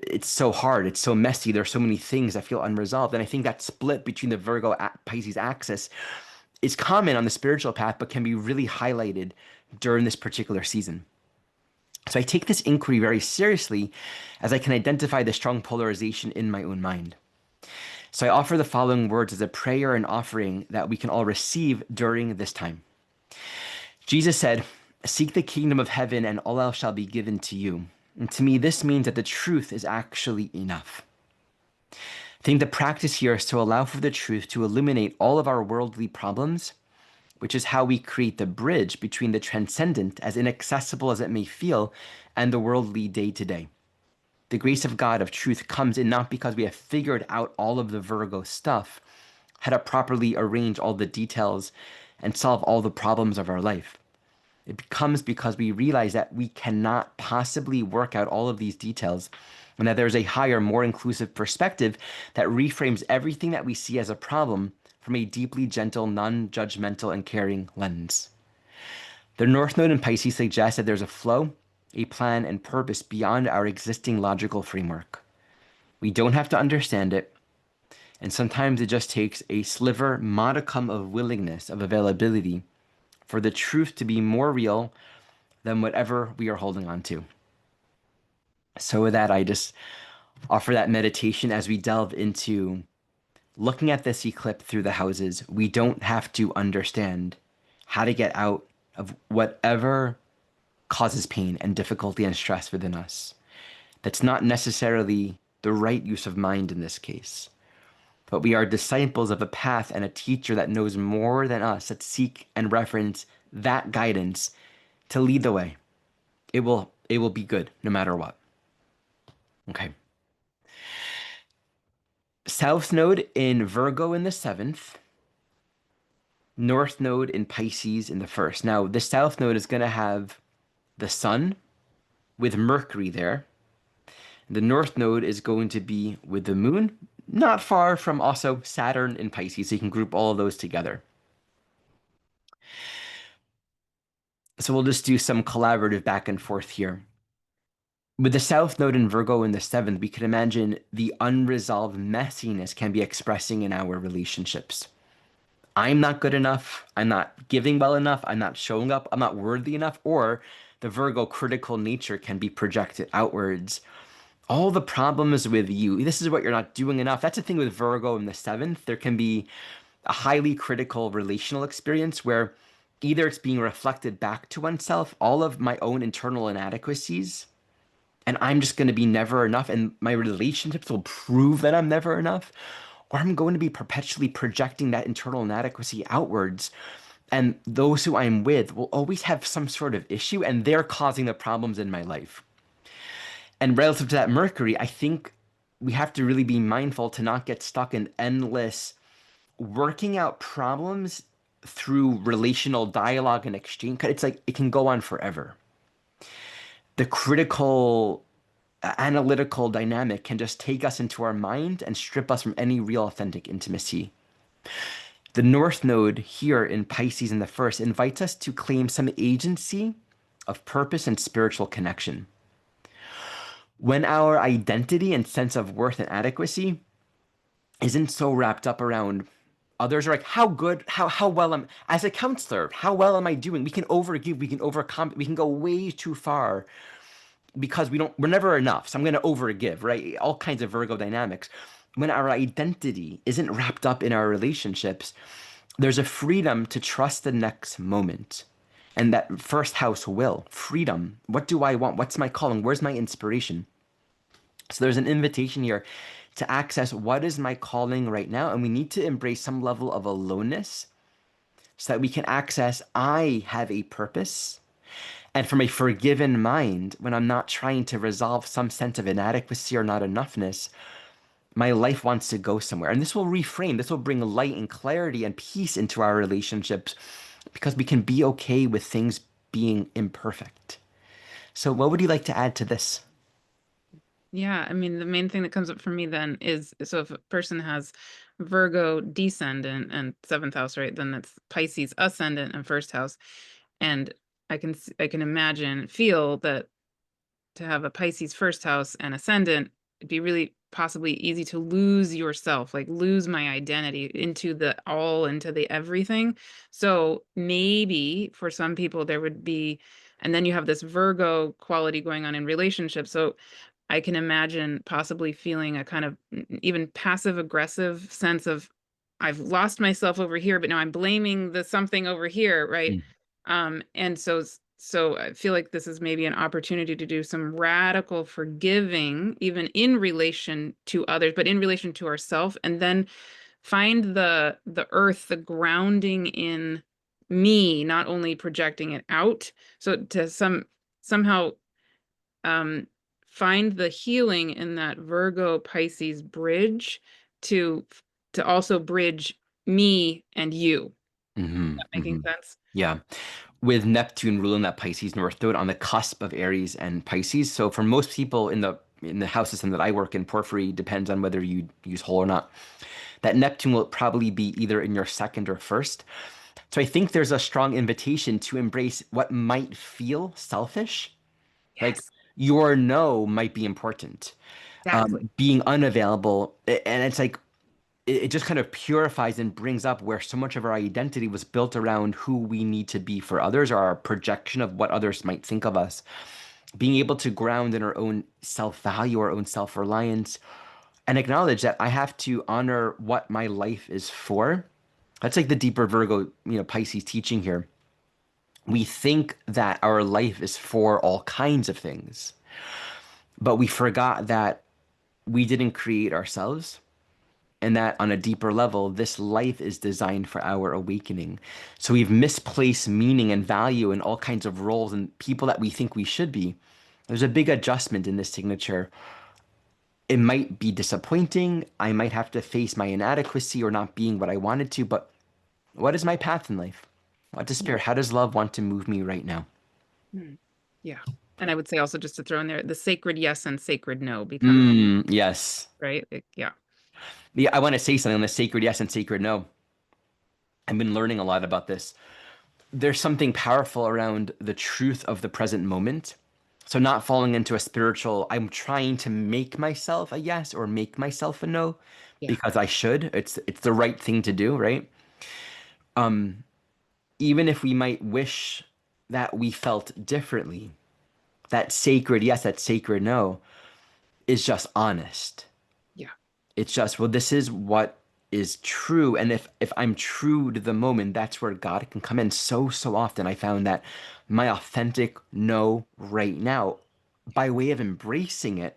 It's so hard. It's so messy. There's so many things that feel unresolved. And I think that split between the Virgo Pisces axis is common on the spiritual path, but can be really highlighted during this particular season. So I take this inquiry very seriously as I can identify the strong polarization in my own mind. So I offer the following words as a prayer and offering that we can all receive during this time. Jesus said, "Seek the kingdom of heaven, and all else shall be given to you." And to me, this means that the truth is actually enough. I think the practice here is to allow for the truth to illuminate all of our worldly problems, which is how we create the bridge between the transcendent, as inaccessible as it may feel, and the worldly day to day. The grace of God of truth comes in not because we have figured out all of the Virgo stuff, how to properly arrange all the details and solve all the problems of our life. It comes because we realize that we cannot possibly work out all of these details, and that there's a higher, more inclusive perspective that reframes everything that we see as a problem from a deeply gentle, non-judgmental, and caring lens. The North Node in Pisces suggests that there's a flow, a plan, and purpose beyond our existing logical framework. We don't have to understand it, and sometimes it just takes a sliver, modicum of willingness, of availability, for the truth to be more real than whatever we are holding on to. So, with that, I just offer that meditation as we delve into looking at this eclipse through the houses. We don't have to understand how to get out of whatever causes pain and difficulty and stress within us. That's not necessarily the right use of mind in this case. But we are disciples of a path and a teacher that knows more than us, that seek and reference that guidance to lead the way. It will be good no matter what. Okay. South node in Virgo in the seventh, North node in Pisces in the first. Now, the South node is going to have the Sun with Mercury there. The North node is going to be with the Moon, not far from also Saturn in Pisces. So you can group all of those together. So we'll just do some collaborative back and forth here. With the South Node in Virgo in the seventh, we could imagine the unresolved messiness can be expressing in our relationships. I'm not good enough. I'm not giving well enough. I'm not showing up. I'm not worthy enough. Or the Virgo critical nature can be projected outwards. All the problems with you, this is what you're not doing enough. That's the thing with Virgo in the seventh. There can be a highly critical relational experience where either it's being reflected back to oneself, all of my own internal inadequacies, and I'm just going to be never enough, and my relationships will prove that I'm never enough, or I'm going to be perpetually projecting that internal inadequacy outwards. And those who I'm with will always have some sort of issue, and they're causing the problems in my life. And relative to that Mercury, I think we have to really be mindful to not get stuck in endless working out problems through relational dialogue and exchange. It's like it can go on forever. The critical analytical dynamic can just take us into our mind and strip us from any real authentic intimacy. The North Node here in Pisces in the first invites us to claim some agency of purpose and spiritual connection. When our identity and sense of worth and adequacy isn't so wrapped up around others are like how good how well am as a counselor, how well am I doing? We can overgive, we can overcome, we can go way too far because we're never enough. So I'm going to overgive, right? All kinds of Virgo dynamics. When our identity isn't wrapped up in our relationships, there's a freedom to trust the next moment. And that first house will freedom. What do I want? What's my calling? Where's my inspiration? So there's an invitation here to access what is my calling right now. And we need to embrace some level of aloneness so that we can access I have a purpose. And from a forgiven mind, when I'm not trying to resolve some sense of inadequacy or not enoughness, my life wants to go somewhere. And this will reframe, this will bring light and clarity and peace into our relationships because we can be okay with things being imperfect. So, what would you like to add to this? Yeah, I mean, the main thing that comes up for me then is, so if a person has Virgo descendant and seventh house, right, then that's Pisces ascendant and first house. And I can imagine, feel that to have a Pisces first house and ascendant, it'd be really possibly easy to lose yourself, like lose my identity into the all, into the everything. So maybe for some people there would be, and then you have this Virgo quality going on in relationships. So I can imagine possibly feeling a kind of even passive aggressive sense of I've lost myself over here, but now I'm blaming the something over here, right? Mm. And so I feel like this is maybe an opportunity to do some radical forgiving, even in relation to others, but in relation to ourselves, and then find the earth, the grounding in me, not only projecting it out. So to somehow um, find the healing in that Virgo Pisces bridge to to also bridge me and you. Hmm. That making Hmm. sense? Yeah. With Neptune ruling that Pisces North Node on the cusp of Aries and Pisces. So for most people in the house system that I work in, Porphyry depends on whether you use whole or not. That Neptune will probably be either in your second or first. So I think there's a strong invitation to embrace what might feel selfish. Like Yes, your no might be important. exactly. Being unavailable, and it's like it just kind of purifies and brings up where so much of our identity was built around who we need to be for others or our projection of what others might think of us. Being able to ground in our own self-value, our own self-reliance, and acknowledge that I have to honor what my life is for. That's like the deeper Virgo, Pisces teaching here. We think that our life is for all kinds of things, but we forgot that we didn't create ourselves and that on a deeper level, this life is designed for our awakening. So we've misplaced meaning and value in all kinds of roles and people that we think we should be. There's a big adjustment in this signature. It might be disappointing. I might have to face my inadequacy or not being what I wanted to, but what is my path in life? What does Yeah. spirit? How does love want to move me right now? Mm. Yeah. And I would say also, just to throw in there, the sacred yes and sacred no become, Yes. right? Yeah. Yeah, I want to say something on the sacred yes and sacred no. I've been learning a lot about this. There's something powerful around the truth of the present moment. So not falling into a spiritual, I'm trying to make myself a yes or make myself a no Yeah. because I should. It's the right thing to do, right? Even if we might wish that we felt differently, that sacred yes, that sacred no is just honest. Yeah. It's just, well, this is what is true. And if I'm true to the moment, that's where God can come in. So often I found that my authentic no right now, by way of embracing it,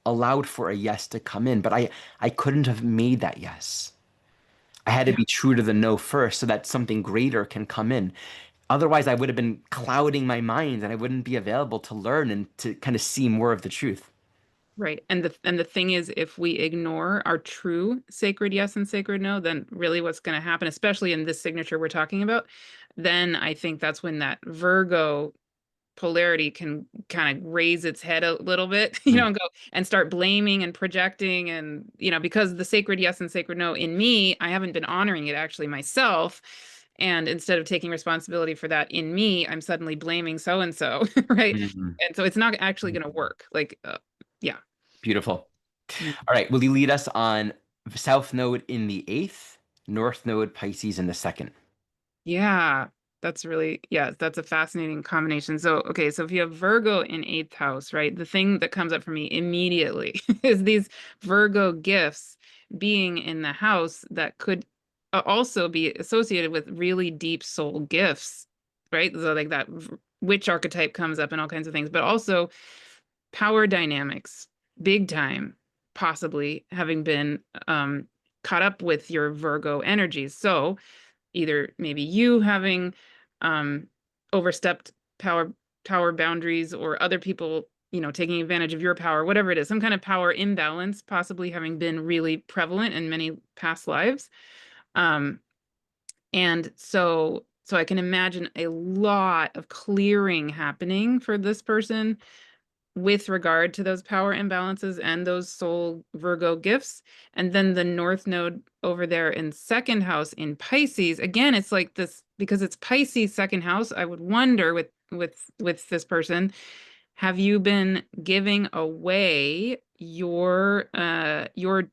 allowed for a yes to come in. But I couldn't have made that yes. I had to Yeah. be true to the no first so that something greater can come in. Otherwise, I would have been clouding my mind and I wouldn't be available to learn and to kind of see more of the truth. Right. And the thing is, if we ignore our true sacred yes and sacred no, then really what's going to happen, especially in this signature we're talking about, then I think that's when that Virgo polarity can kind of raise its head a little bit, Mm. and go and start blaming and projecting. And, because the sacred yes and sacred no in me, I haven't been honoring it actually myself. And instead of taking responsibility for that in me, I'm suddenly blaming so and so, right? Mhm. And so it's not actually going to work. Like, yeah. Beautiful. Mm. All right, will you lead us on South Node in the eighth, North Node Pisces in the second? Yeah, that's a fascinating combination. So, okay, so if you have Virgo in eighth house, right, the thing that comes up for me immediately is these Virgo gifts being in the house that could also be associated with really deep soul gifts, right? So, like that witch archetype comes up and all kinds of things, but also power dynamics, big time, possibly having been caught up with your Virgo energies. So, either maybe you having um, overstepped power boundaries, or other people, taking advantage of your power, whatever it is, some kind of power imbalance possibly having been really prevalent in many past lives. Um, and so I can imagine a lot of clearing happening for this person with regard to those power imbalances and those soul Virgo gifts. And then the North Node over there in second house in Pisces, again, it's like this because it's Pisces second house. I would wonder with this person, have you been giving away your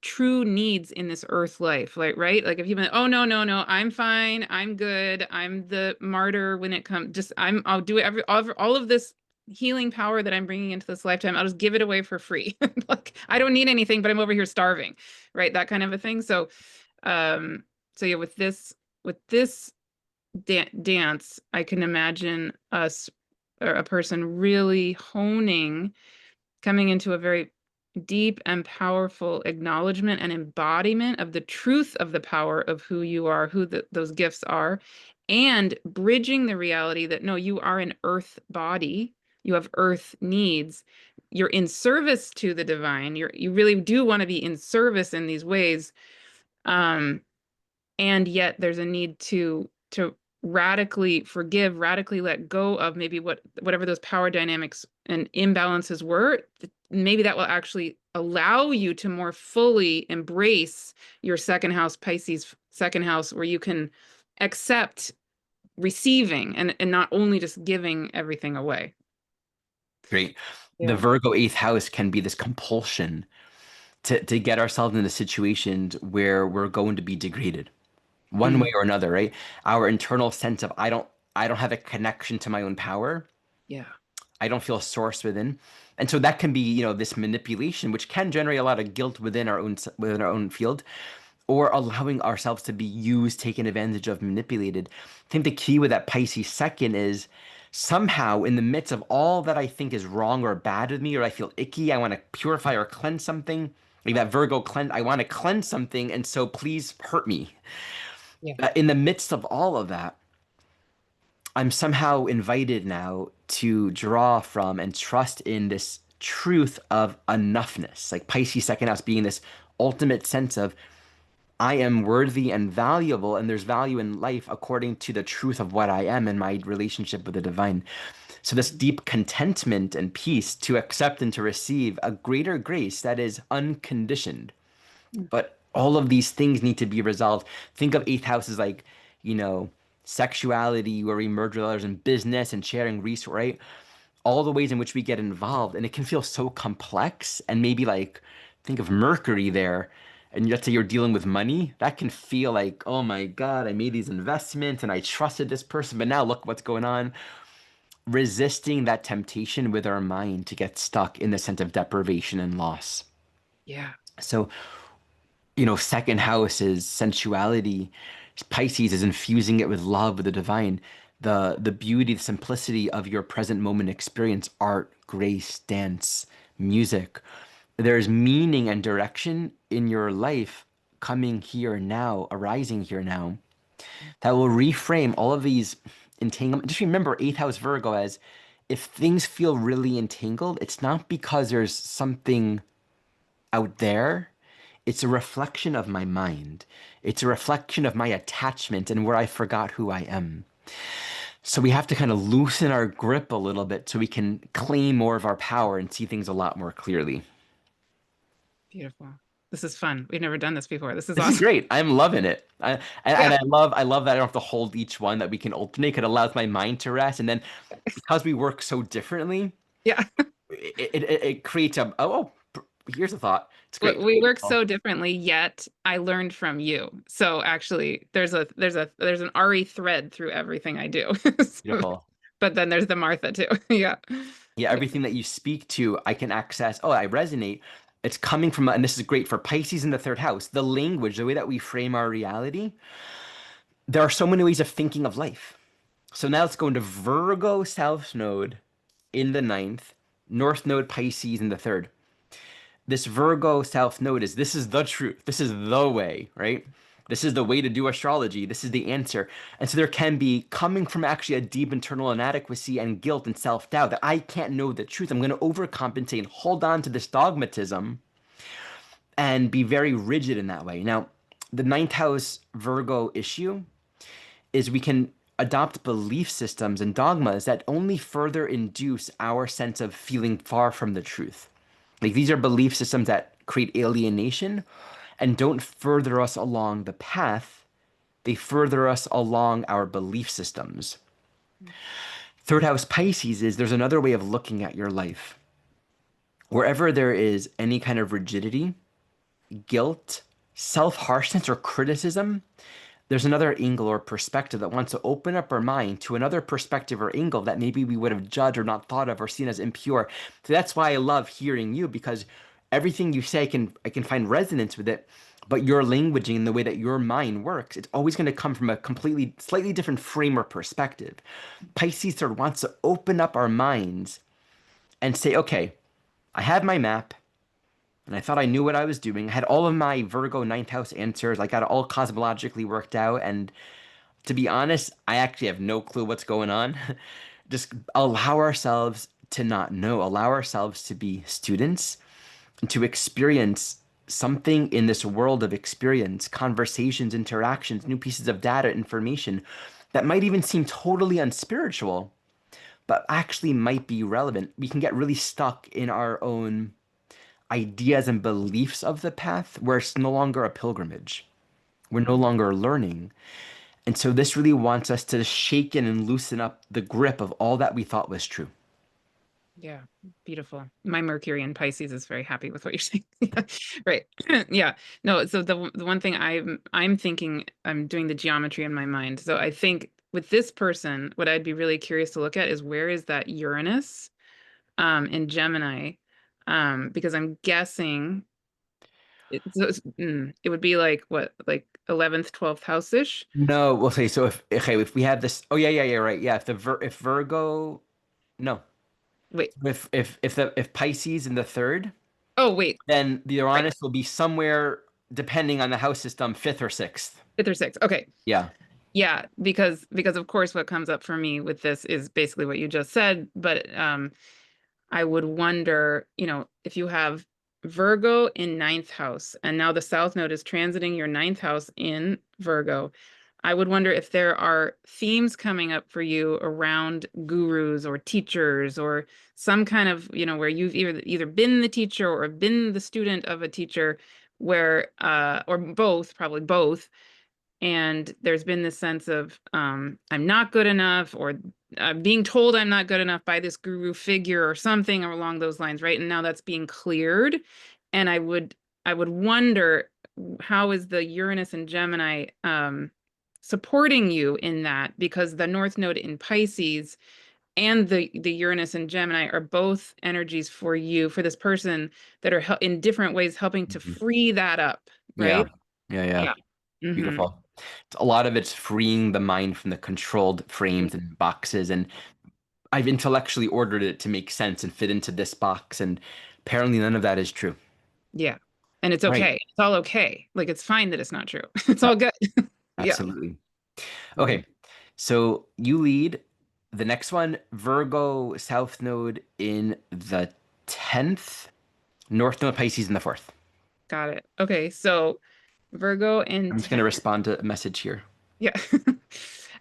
true needs in this earth life? Like, right? Like, if you've been, oh, no, no, no, I'm fine, I'm good, I'm the martyr when it comes, just I'll do all of this healing power that I'm bringing into this lifetime, I'll just give it away for free. Like, I don't need anything, but I'm over here starving, right? That kind of a thing. Um, so yeah, with this dance, I can imagine us or a person really honing, coming into a very deep and powerful acknowledgement and embodiment of the truth of the power of who you are, who those gifts are, and bridging the reality that no, you are an earth body, you have earth needs, you're in service to the divine, you really do want to be in service in these ways. Um, and yet there's a need to radically forgive, radically let go of maybe whatever those power dynamics and imbalances were. Maybe that will actually allow you to more fully embrace your second house, Pisces second house, where you can accept receiving and not only just giving everything away. Great. The Yeah. Virgo eighth house can be this compulsion to get ourselves into situations where we're going to be degraded one Mm. way or another, right? Our internal sense of I don't have a connection to my own power. Yeah. I don't feel a source within. And so that can be, this manipulation, which can generate a lot of guilt within our own field, or allowing ourselves to be used, taken advantage of, manipulated. I think the key with that Pisces second is somehow in the midst of all that I think is wrong or bad with me, or I feel icky, I want to purify or cleanse something. Like that Virgo cleanse, I want to cleanse something, and so please hurt me. Yeah. In the midst of all of that, I'm somehow invited now to draw from and trust in this truth of enoughness, like Pisces second house being this ultimate sense of I am worthy and valuable, and there's value in life according to the truth of what I am in my relationship with the divine. So, this deep contentment and peace to accept and to receive a greater grace that is unconditioned. Mm. But all of these things need to be resolved. Think of eighth house as like, you know, sexuality, where we merge with others, and business and sharing resource, right? all the ways in which we get involved, and it can feel so complex. And maybe like think of Mercury there, and let's say you're dealing with money, that can feel like, oh my God, I made these investments and I trusted this person, but now look what's going on. Resisting that temptation with our mind to get stuck in the sense of deprivation and loss. Yeah. So, second house is sensuality. Pisces is infusing it with love, with the divine. The beauty, the simplicity of your present moment experience, art, grace, dance, music. There's meaning and direction in your life coming here now, arising here now, that will reframe all of these entanglements. Just remember eighth house Virgo as if things feel really entangled, it's not because there's something out there. It's a reflection of my mind. It's a reflection of my attachment and where I forgot who I am. So we have to kind of loosen our grip a little bit so we can claim more of our power and see things a lot more clearly. Beautiful. This is fun. We've never done this before. This is This is awesome. great. I'm loving it. And Yeah. I love that I don't have to hold each one, that we can alternate. It allows my mind to rest. And then because we work so differently, Yeah. it creates here's a thought. It's great. We work so differently, yet I learned from you. So actually there's an Ari thread through everything I do. So, Beautiful. but then there's the Martha too. Yeah. Yeah, everything that you speak to, I can access. Oh, I resonate. It's coming from, and this is great for Pisces in the third house, the language, the way that we frame our reality. There are so many ways of thinking of life. So now let's go into Virgo South Node in the ninth, North Node Pisces in the third. This Virgo South Node is this is the truth. This is the way, right? This is the way to do astrology. This is the answer. And so there can be coming from actually a deep internal inadequacy and guilt and self-doubt that I can't know the truth. I'm going to overcompensate and hold on to this dogmatism and be very rigid in that way. Now, the ninth house Virgo issue is we can adopt belief systems and dogmas that only further induce our sense of feeling far from the truth. Like these are belief systems that create alienation and don't further us along the path. They further us along our belief systems. Third house Pisces is there's another way of looking at your life. Wherever there is any kind of rigidity, guilt, self-harshness, or criticism, there's another angle or perspective that wants to open up our mind to another perspective or angle that maybe we would have judged or not thought of or seen as impure. So that's why I love hearing you, because everything you say, I can find resonance with it, but your languaging and the way that your mind works, it's always going to come from a completely slightly different frame or perspective. Pisces sort of wants to open up our minds and say, okay, I have my map and I thought I knew what I was doing. I had all of my Virgo ninth house answers. I got it all cosmologically worked out. And to be honest, I actually have no clue what's going on. Just allow ourselves to not know, allow ourselves to be students and to experience something in this world of experience, conversations, interactions, new pieces of data, information that might even seem totally unspiritual, but actually might be relevant. We can get really stuck in our own ideas and beliefs of the path where it's no longer a pilgrimage. We're no longer learning. And so this really wants us to shake in and loosen up the grip of all that we thought was true. Yeah, beautiful. My Mercury in Pisces is very happy with what you're saying. Right. Yeah. No, so the one thing I'm thinking, I'm doing the geometry in my mind. So I think with this person, what I'd be really curious to look at is where is that Uranus in Gemini? Because I'm guessing it would be like what, like 11th, 12th house-ish. No, we'll say so if we have this, oh yeah, right. Yeah, if Virgo, no. Wait. If Pisces in the third, Oh, wait. then the Right. Uranus will be somewhere depending on the house system, fifth or sixth. Fifth or sixth. Okay. Yeah. Yeah, because of course what comes up for me with this is basically what you just said, but I would wonder, if you have Virgo in ninth house and now the South Node is transiting your ninth house in Virgo, I would wonder if there are themes coming up for you around gurus or teachers or some kind of, where you've either been the teacher or been the student of a teacher where or both, probably both, and there's been this sense of I'm not good enough, or being told I'm not good enough by this guru figure or something along those lines, right? And now that's being cleared. And I would wonder, how is the Uranus and Gemini supporting you in that? Because the North Node in Pisces and the Uranus and Gemini are both energies for you, for this person, that are in different ways helping to Mhm. free that up, Yeah. right? Yeah, yeah. Yeah. Hmm. Beautiful. A lot of it's freeing the mind from the controlled frames and boxes, and I've intellectually ordered it to make sense and fit into this box, and apparently none of that is true. Yeah. And it's Right. okay. It's all okay. Like it's fine that it's not true. It's Yeah, all good. Yeah. absolutely. Mhm. Okay. So you lead the next one, Virgo South Node in the 10th, North Node Pisces in the 4th. Got it. Okay. So Virgo in I'm just going 10, to respond to a message here. yeah.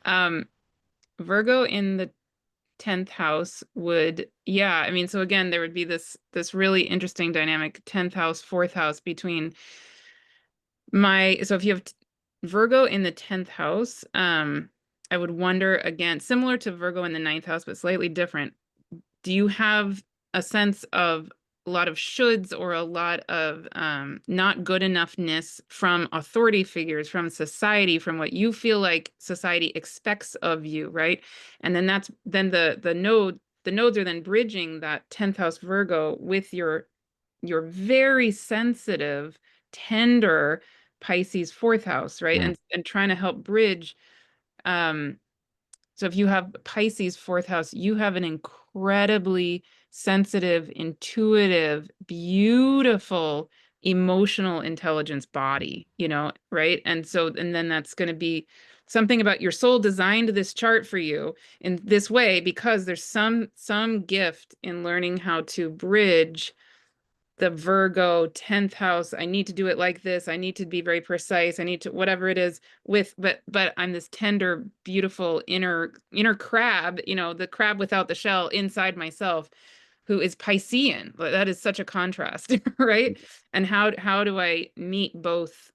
Um, Virgo in the 10th house would, yeah, I mean, so again, there would be this really interesting dynamic, 10th house, 4th house between so if you have Virgo in the 10th house, I would wonder again, similar to Virgo in the ninth house, but slightly different. Do you have a sense of a lot of shoulds or a lot of not good enoughness from authority figures, from society, from what you feel like society expects of you, right? And then the nodes are then bridging that 10th house Virgo with your very sensitive, tender Pisces 4th house, right? Mm. And trying to help bridge. um so if you have Pisces 4th house, you have an incredibly sensitive, intuitive, beautiful, emotional intelligence body, right? And then that's going to be something about your soul designed this chart for you in this way, because there's some gift in learning how to bridge the Virgo 10th house. I need to do it like this. I need to be very precise. I need to whatever it is but I'm this tender, beautiful inner crab, the crab without the shell inside myself, who is Piscean. That is such a contrast, right? And how do I meet both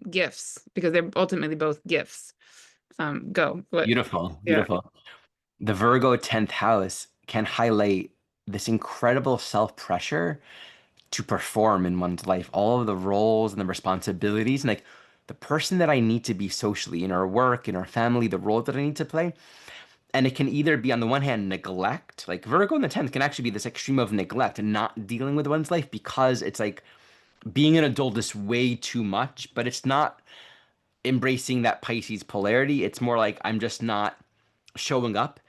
gifts? Because they're ultimately both gifts. Go. What? Beautiful, Yeah. beautiful. The Virgo 10th house can highlight this incredible self-pressure to perform in one's life, all of the roles and the responsibilities, and like the person that I need to be socially in our work, in our family, the role that I need to play. And it can either be, on the one hand, neglect, like Virgo in the 10th can actually be this extreme of neglect and not dealing with one's life because it's like being an adult is way too much, but it's not embracing that Pisces polarity. It's more like I'm just not showing up.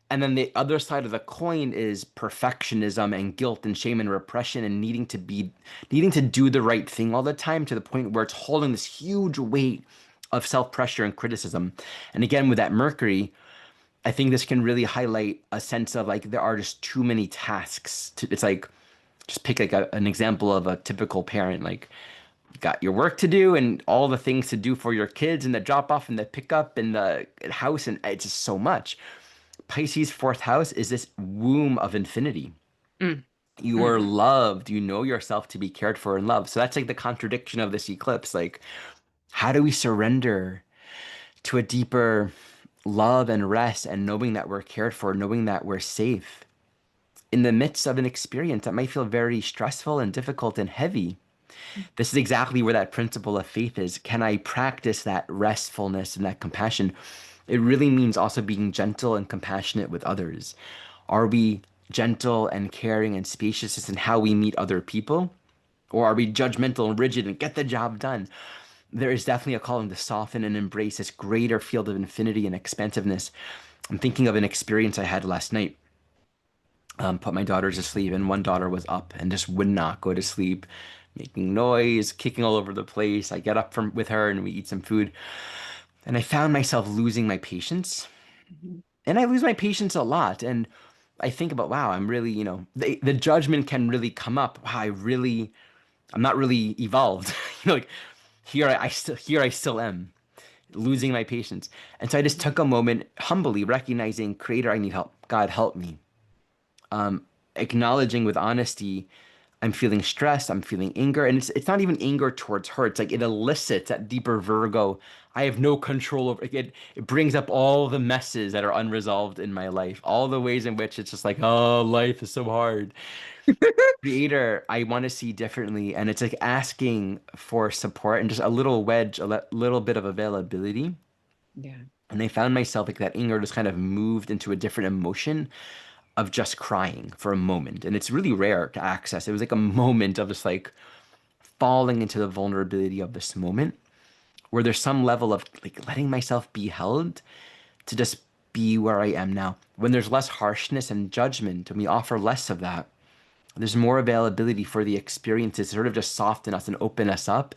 And then the other side of the coin is perfectionism and guilt and shame and repression and needing to do the right thing all the time to the point where it's holding this huge weight of self-pressure and criticism. And again, with that Mercury, I think this can really highlight a sense of like there are just too many tasks. It's like just pick like an example of a typical parent, like you got your work to do and all the things to do for your kids and the drop off and the pickup and the house, and it's just so much. Pisces fourth house is this womb of infinity. Mm, You are mm, loved. You know yourself to be cared for and loved. So that's like the contradiction of this eclipse. Like, how do we surrender to a deeper love and rest and knowing that we're cared for, knowing that we're safe in the midst of an experience that might feel very stressful and difficult and heavy? This is exactly where that principle of faith is. Can I practice that restfulness and that compassion? It really means also being gentle and compassionate with others. Are we gentle and caring and spacious in how we meet other people? Or are we judgmental and rigid and get the job done? There is definitely a calling to soften and embrace this greater field of infinity and expansiveness. I'm thinking of an experience I had last night. Put my daughters to sleep, and one daughter was up and just would not go to sleep, making noise, kicking all over the place. I get up from with her and we eat some food, and I found myself losing my patience. mhm, And I lose my patience a lot. And I think about, wow, I'm really, the judgment can really come up. Wow, I'm not really evolved. Like here I still am losing my patience. And so I just mhm, took a moment, humbly recognizing, Creator, I need help. God, help me. Acknowledging with honesty, I'm feeling stressed, I'm feeling anger, and it's not even anger towards her. It's like it elicits that deeper Virgo. I have no control over it. It brings up all the messes that are unresolved in my life, all the ways in which it's just like, oh, life is so hard. Creator, I want to see differently, and it's like asking for support and just a little wedge, little bit of availability. Yeah. And I found myself like that anger just kind of moved into a different emotion of just crying for a moment. And it's really rare to access. It was like a moment of just like falling into the vulnerability of this moment where there's some level of like letting myself be held to just be where I am now. When there's less harshness and judgment and we offer less of that, there's more availability for the experiences to sort of just soften us and open us up.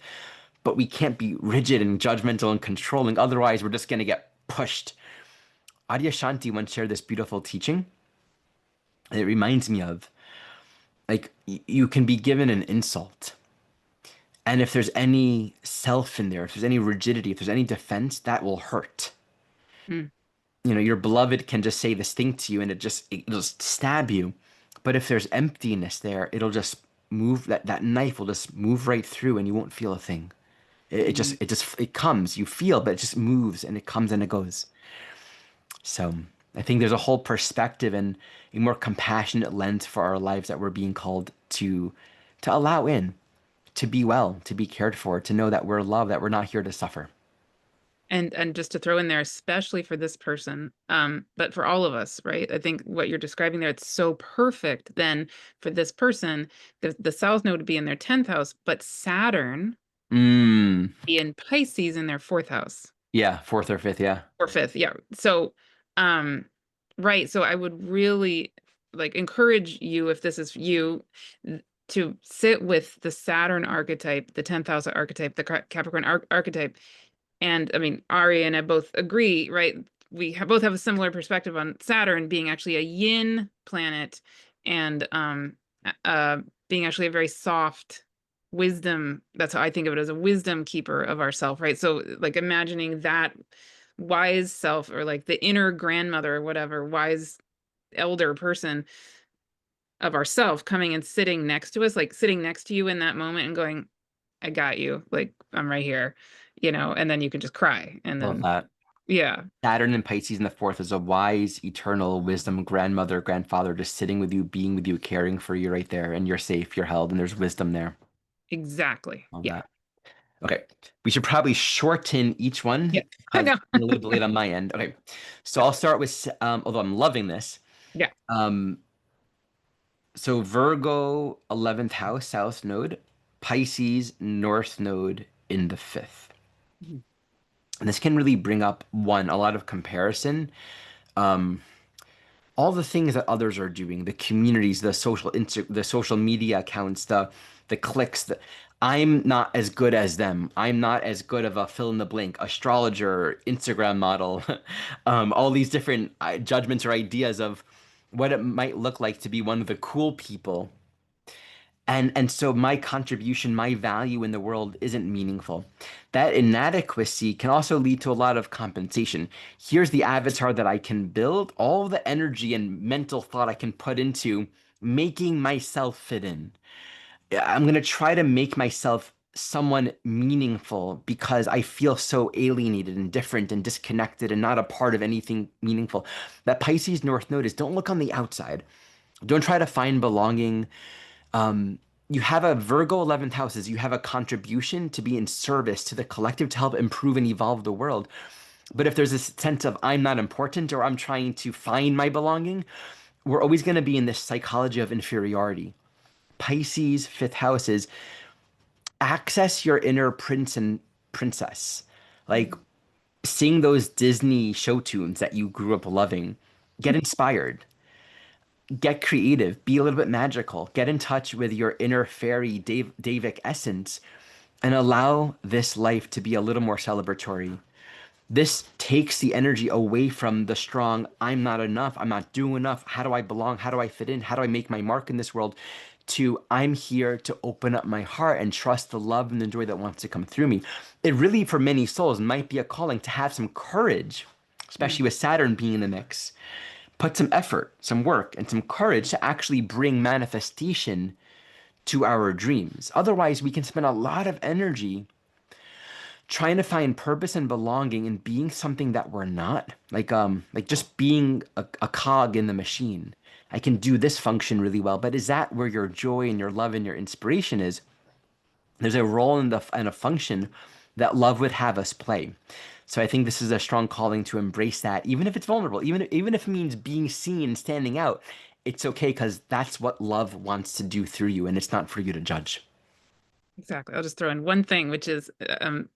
But we can't be rigid and judgmental and controlling. Otherwise, we're just going to get pushed. Adyashanti once shared this beautiful teaching. And it reminds me of like you can be given an insult. And if there's any self in there, if there's any rigidity, if there's any defense, that will hurt. Mm, You know, your beloved can just say this thing to you and it'll just stab you. But if there's emptiness there, it'll just move that knife will just move right through and you won't feel a thing. mm. It comes, you feel, but it just moves and it comes and it goes. So I think there's a whole perspective and a more compassionate lens for our lives that we're being called to allow in, to be well, to be cared for, to know that we're loved, that we're not here to suffer. And just to throw in there, especially for this person, but for all of us, right? I think what you're describing there, it's so perfect. Then for this person, the South Node would be in their 10th house, but Saturn Mm, be in Pisces in their 4th house. yeah, fourth or fifth, yeah. Or fifth, yeah. So, um, right. So I would really like encourage you, if this is you, to sit with the Saturn archetype, the 10th house archetype, the Capricorn archetype. And I mean, Ari and I both agree, right? We both have a similar perspective on Saturn being actually a yin planet and uh being actually a very soft wisdom. That's how I think of it, as a wisdom keeper of ourself, right? So like imagining that wise self, or like the inner grandmother or whatever, wise elder person of ourself coming and sitting next to us, like sitting next to you in that moment and going, I got you, like I'm right here, and then you can just cry. And Love then that. yeah, Saturn and Pisces in the fourth is a wise, eternal wisdom grandmother, grandfather, just sitting with you, being with you, caring for you right there, and you're safe, you're held, and there's wisdom there. exactly. Love Yeah. that. Okay, we should probably shorten each Yeah. one I because know. I'm a little bit late on my end. Okay, so I'll start with, although I'm loving this. Yeah. Um, so Virgo, 11th house, south node, Pisces, north node in the fifth. Mhm. And this can really bring up one, a lot of comparison. Um, all the things that others are doing, the communities, the social media accounts, the clicks, I'm not as good as them. I'm not as good of a fill in the blank astrologer, Instagram model, all these different judgments or ideas of what it might look like to be one of the cool people. And so my contribution, my value in the world isn't meaningful. That inadequacy can also lead to a lot of compensation. Here's the avatar that I can build, all the energy and mental thought I can put into making myself fit in. I'm going to try to make myself someone meaningful because I feel so alienated and different and disconnected and not a part of anything meaningful. That Pisces North Node is don't look on the outside. Don't try to find belonging. um, you have a Virgo 11th houses, you have a contribution to be in service to the collective to help improve and evolve the world. But if there's this sense of I'm not important or I'm trying to find my belonging, we're always going to be in this psychology of inferiority. Pisces, fifth house is access your inner prince and princess. Like seeing those Disney show tunes that you grew up loving, get inspired, get creative, be a little bit magical, get in touch with your inner fairy Davic essence, and allow this life to be a little more celebratory. This takes the energy away from the strong, I'm not enough, I'm not doing enough, how do I belong, how do I fit in, how do I make my mark in this world, to I'm here to open up my heart and trust the love and the joy that wants to come through me. It really, for many souls, might be a calling to have some courage, especially Mm. with Saturn being in the mix. Put some effort, some work, and some courage to actually bring manifestation to our dreams. Otherwise, we can spend a lot of energy trying to find purpose and belonging in being something that we're not. Like just being a cog in the machine. I can do this function really well, but is that where your joy and your love and your inspiration is? There's a role in the and a function that love would have us play. So I think this is a strong calling to embrace that, even if it's vulnerable, even if it means being seen, standing out. It's okay because that's what love wants to do through you, and it's not for you to judge. Exactly. I'll just throw in one thing, which is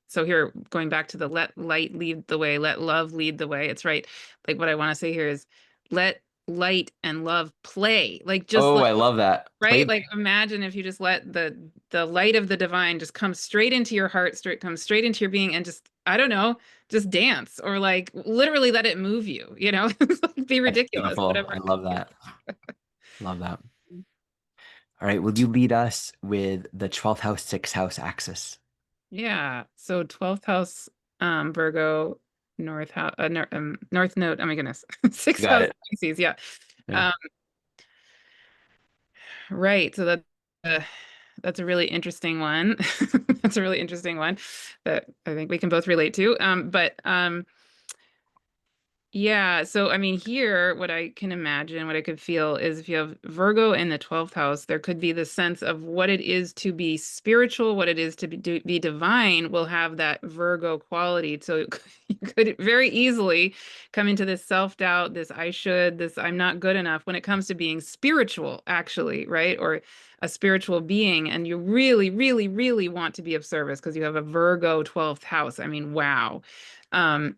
so here going back to the let light lead the way, let love lead the way. It's right. Like what I want to say here is let light and love play. Like just Oh, like I love that. right? Play. Like imagine if you just let the light of the divine just come straight into your heart, straight come straight into your being and just I don't know, just dance or like literally let it move you, you know? Be That's ridiculous, beautiful. whatever. I love that. Love that. All right, will you lead us with the 12th house, 6th house axis? Yeah. So 12th house, Virgo, North house, North node. Oh my goodness. You Sixth got house it. Pisces. Yeah. Yeah. Um, right. So uh, that's a really interesting one. That's a really interesting one that I think we can both relate to. But yeah, so I mean, here, what I can imagine, what I could feel is if you have Virgo in the 12th house, there could be the sense of what it is to be spiritual, what it is to be divine will have that Virgo quality. So you could very easily come into this self-doubt, this I should, this I'm not good enough when it comes to being spiritual, actually, right? Or a spiritual being, and you really, really, really want to be of service because you have a Virgo 12th house. I mean, wow. And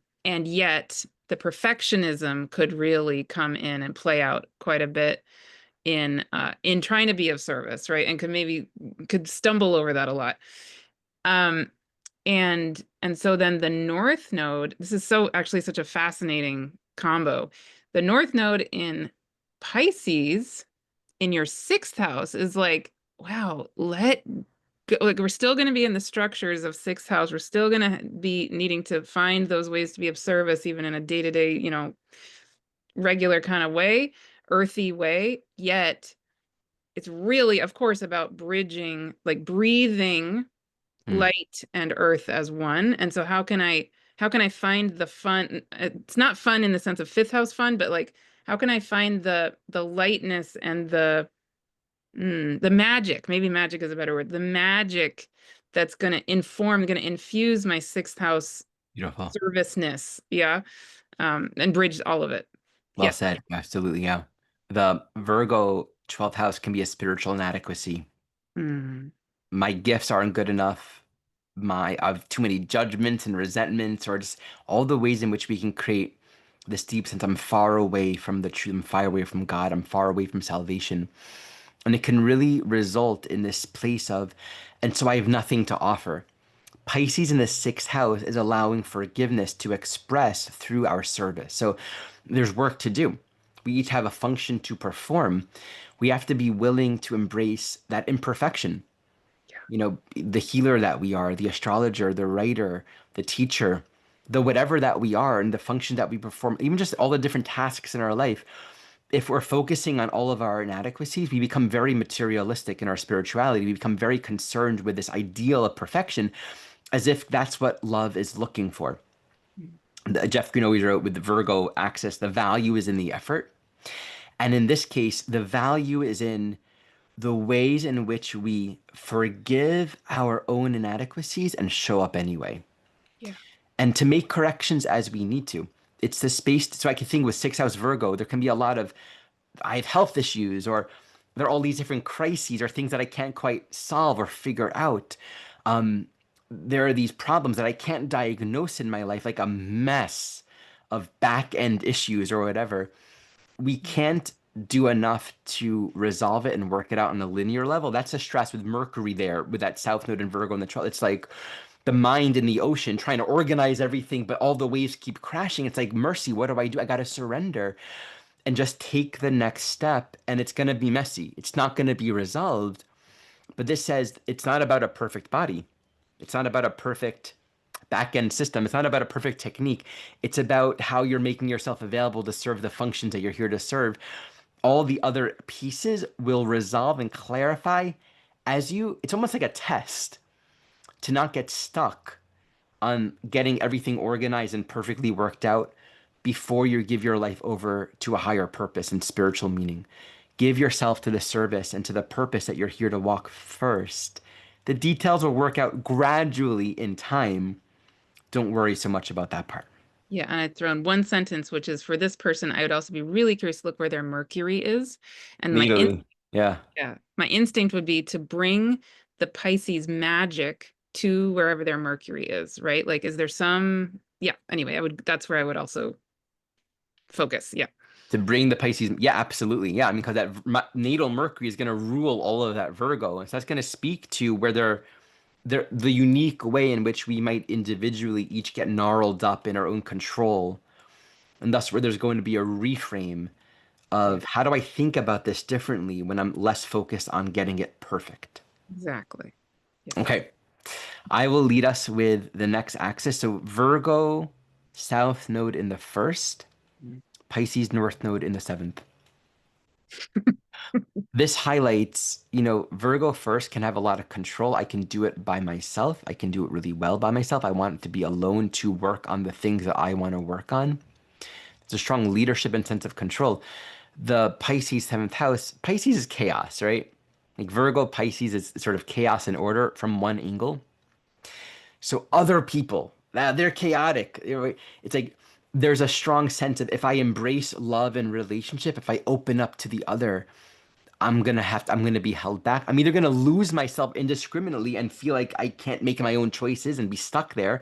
yet, the perfectionism could really come in and play out quite a bit in trying to be of service, right? And could stumble over that a lot. Um, and so then the North Node, this is so actually such a fascinating combo. The North Node in Pisces in your sixth house is like, wow, like we're still going to be in the structures of sixth house. We're still going to be needing to find those ways to be of service, even in a day-to-day, regular kind of way, earthy way. Yet it's really, of course, about bridging, like breathing Hmm. light and earth as one. And so how can I find the fun? It's not fun in the sense of fifth house fun, but like how can I find the lightness and the magic, maybe magic is a better word, the magic that's going to infuse my sixth house Beautiful. serviceness. Yeah. And bridge all of it. Well Yeah. said. Absolutely. Yeah. The Virgo 12th house can be a spiritual inadequacy. Mm, My gifts aren't good enough. I have too many judgments and resentments, or just all the ways in which we can create this deep sense I'm far away from the truth, I'm far away from God, I'm far away from salvation. And it can really result in this place of, and so I have nothing to offer. Pisces in the 6th house is allowing forgiveness to express through our service. So there's work to do. We each have a function to perform. We have to be willing to embrace that imperfection. The healer that we are, the astrologer, the writer, the teacher, the whatever that we are, and the function that we perform, even just all the different tasks in our life. If we're focusing on all of our inadequacies, we become very materialistic in our spirituality. We become very concerned with this ideal of perfection as if that's what love is looking for. yeah. Jeff Green always wrote with the Virgo axis, the value is in the effort. And in this case, the value is in the ways in which we forgive our own inadequacies and show up anyway. Yeah. And to make corrections as we need to. It's the space. So I can think with 6th house Virgo, there can be a lot of, I have health issues, or there are all these different crises or things that I can't quite solve or figure out. There are these problems that I can't diagnose in my life, like a mess of back end issues or whatever. We can't do enough to resolve it and work it out on a linear level. That's a stress with Mercury there, with that South Node in Virgo and the 12th. It's like the mind in the ocean trying to organize everything, but all the waves keep crashing. It's like, mercy, what do? I got to surrender and just take the next step. And it's going to be messy. It's not going to be resolved. But this says it's not about a perfect body. It's not about a perfect back end system. It's not about a perfect technique. It's about how you're making yourself available to serve the functions that you're here to serve. All the other pieces will resolve and clarify it's almost like a test to not get stuck on getting everything organized and perfectly worked out before you give your life over to a higher purpose and spiritual meaning. Give yourself to the service and to the purpose that you're here to walk first. The details will work out gradually in time. Don't worry so much about that part. Yeah, and I'd thrown one sentence, which is for this person, I would also be really curious to look where their Mercury is. And Natally. Yeah. yeah, my instinct would be to bring the Pisces magic to wherever their Mercury is, right? Like, is there some, yeah, anyway, that's where I would also focus. Yeah, To bring the Pisces, yeah, absolutely. Yeah, I mean, because that natal Mercury is going to rule all of that Virgo. And so that's going to speak to where the unique way in which we might individually each get gnarled up in our own control. And thus where there's going to be a reframe yeah, of how do I think about this differently when I'm less focused on getting it perfect. exactly. Yeah. Okay, I will lead us with the next axis. So Virgo South node in the first, Mm. Pisces North node in the seventh. This highlights, Virgo first can have a lot of control. I can do it by myself. I can do it really well by myself. I want to be alone to work on the things that I want to work on. It's a strong leadership and sense of control. The Pisces seventh house, Pisces is chaos, right? Like Virgo, Pisces is sort of chaos and order from one angle. So other people, they're chaotic. It's like there's a strong sense of if I embrace love and relationship, if I open up to the other, I'm gonna be held back. I'm either gonna lose myself indiscriminately and feel like I can't make my own choices and be stuck there,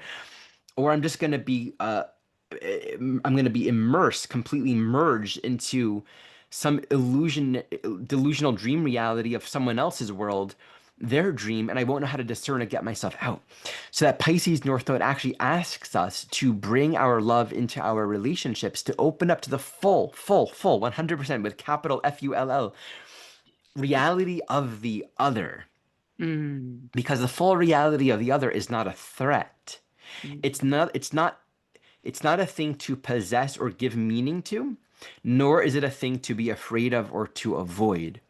or I'm just gonna be I'm gonna be immersed, completely merged into some delusional dream reality of someone else's world, their dream, and I won't know how to discern and get myself out. So that Pisces North Node actually asks us to bring our love into our relationships, to open up to the full 100% with capital Full reality of the other. Mm. Because the full reality of the other is not a threat. Mm. It's not a thing to possess or give meaning to, nor is it a thing to be afraid of or to avoid.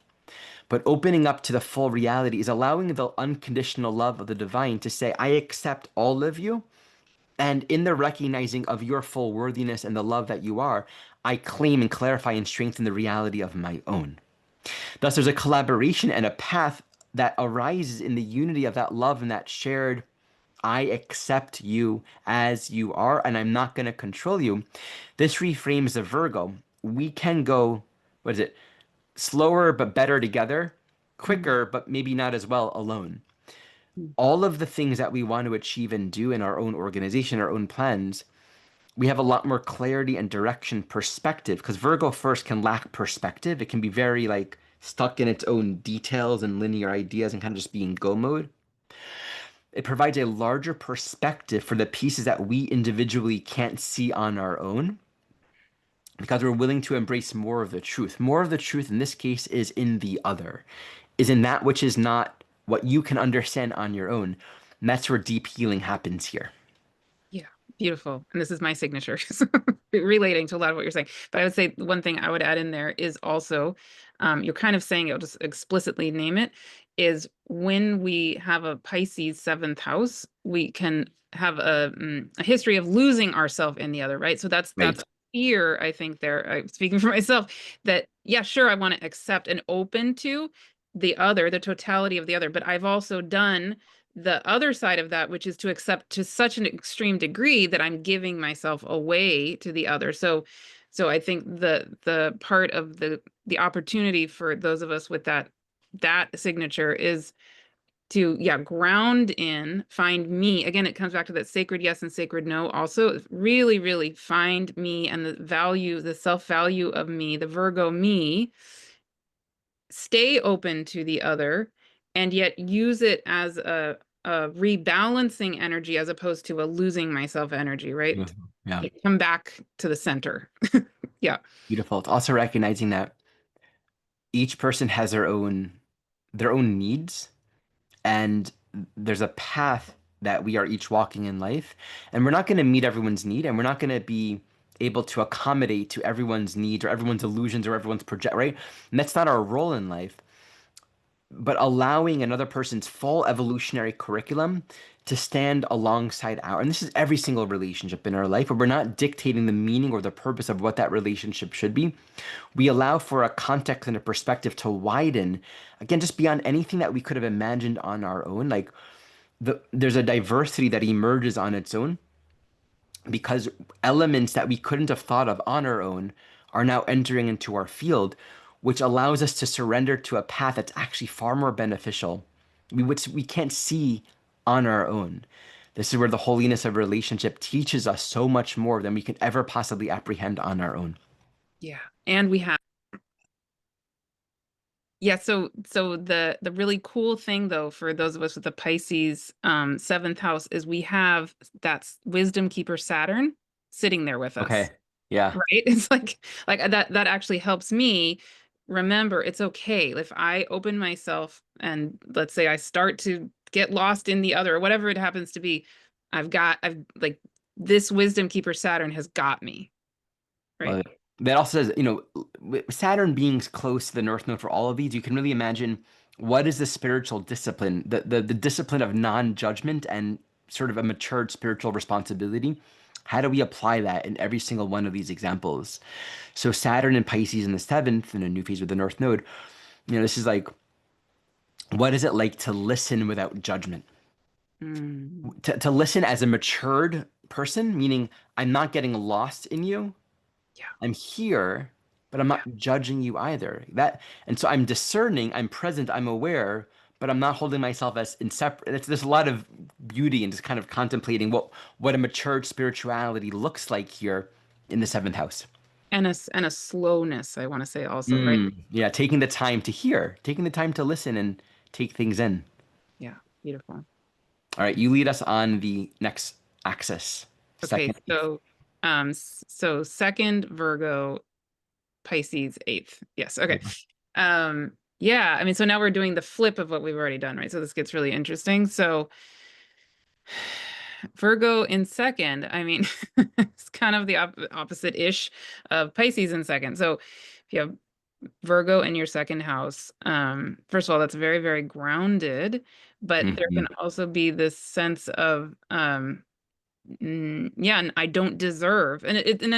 But opening up to the full reality is allowing the unconditional love of the divine to say, I accept all of you. And in the recognizing of your full worthiness and the love that you are, I claim and clarify and strengthen the reality of my own. Thus, there's a collaboration and a path that arises in the unity of that love and that shared, I accept you as you are, and I'm not going to control you. This reframes the Virgo. We can go, what is it, slower but better together, Mm. quicker but maybe not as well alone. Mm. All of the things that we want to achieve and do in our own organization, our own plans, we have a lot more clarity and direction perspective because Virgo first can lack perspective. It can be very like stuck in its own details and linear ideas and kind of just be in go mode. It provides a larger perspective for the pieces that we individually can't see on our own because we're willing to embrace more of the truth. More of the truth in this case is in the other, is in that which is not what you can understand on your own. And that's where deep healing happens here. Yeah, beautiful. And this is my signature, so relating to a lot of what you're saying. But I would say one thing I would add in there is also, you're kind of saying it, I'll just explicitly name it, is when we have a Pisces seventh house, we can have a history of losing ourselves in the other, right? So Right. that's fear, I think there, I'm speaking for myself, that yeah, sure, I want to accept and open to the other, the totality of the other, but I've also done the other side of that, which is to accept to such an extreme degree that I'm giving myself away to the other. So I think the part of the opportunity for those of us with that signature is to yeah ground in, find me. Again, it comes back to that sacred yes and sacred no. Also, really find me and the value, the self-value of me, the Virgo me, stay open to the other, and yet use it as a rebalancing energy as opposed to a losing myself energy, right? Beautiful. Yeah. Like, come back to the center. Yeah. Beautiful. It's also recognizing that each person has their own needs and there's a path that we are each walking in life and we're not going to meet everyone's need and we're not going to be able to accommodate to everyone's needs or everyone's illusions or everyone's project, right? And that's not our role in life. but allowing another person's full evolutionary curriculum to stand alongside our, and this is every single relationship in our life, where we're not dictating the meaning or the purpose of what that relationship should be. We allow for a context and a perspective to widen, again, just beyond anything that we could have imagined on our own. Like there's a diversity that emerges on its own because elements that we couldn't have thought of on our own are now entering into our field, which allows us to surrender to a path that's actually far more beneficial, which we can't see on our own. This is where the holiness of relationship teaches us so much more than we can ever possibly apprehend on our own. Yeah. And we have yeah, so the really cool thing though for those of us with the Pisces seventh house is we have that wisdom keeper Saturn sitting there with us. Okay. Yeah. Right? It's like that actually helps me remember it's okay if I open myself and let's say I start to get lost in the other or whatever it happens to be, I've like this wisdom keeper Saturn has got me, Love right? it. That also says, with Saturn being close to the North Node for all of these, you can really imagine what is the spiritual discipline, the discipline of non-judgment and sort of a matured spiritual responsibility. How do we apply that in every single one of these examples? So Saturn and Pisces in the seventh, in a new phase with the North Node, this is like, what is it like to listen without judgment? Mm, To listen as a matured person, meaning I'm not getting lost in you. yeah, I'm here, but I'm yeah. not judging you either. And so I'm discerning, I'm present, I'm aware, but I'm not holding myself as in separate. There's a lot of beauty in just kind of contemplating what a matured spirituality looks like here in the seventh house. And a slowness, I want to say also, right? Yeah, taking the time to hear, taking the time to listen and take things in. Yeah, beautiful. All right, you lead us on the next axis. Okay, Second. so second Virgo, Pisces eighth. Yes, okay. Yeah, I mean, so now we're doing the flip of what we've already done, right? So this gets really interesting. So Virgo in second, I mean, it's kind of the opposite-ish of Pisces in second. So if you have Virgo in your second house, first of all, that's very, very grounded, but there can Mhm. also be this sense of yeah, and I don't deserve. And in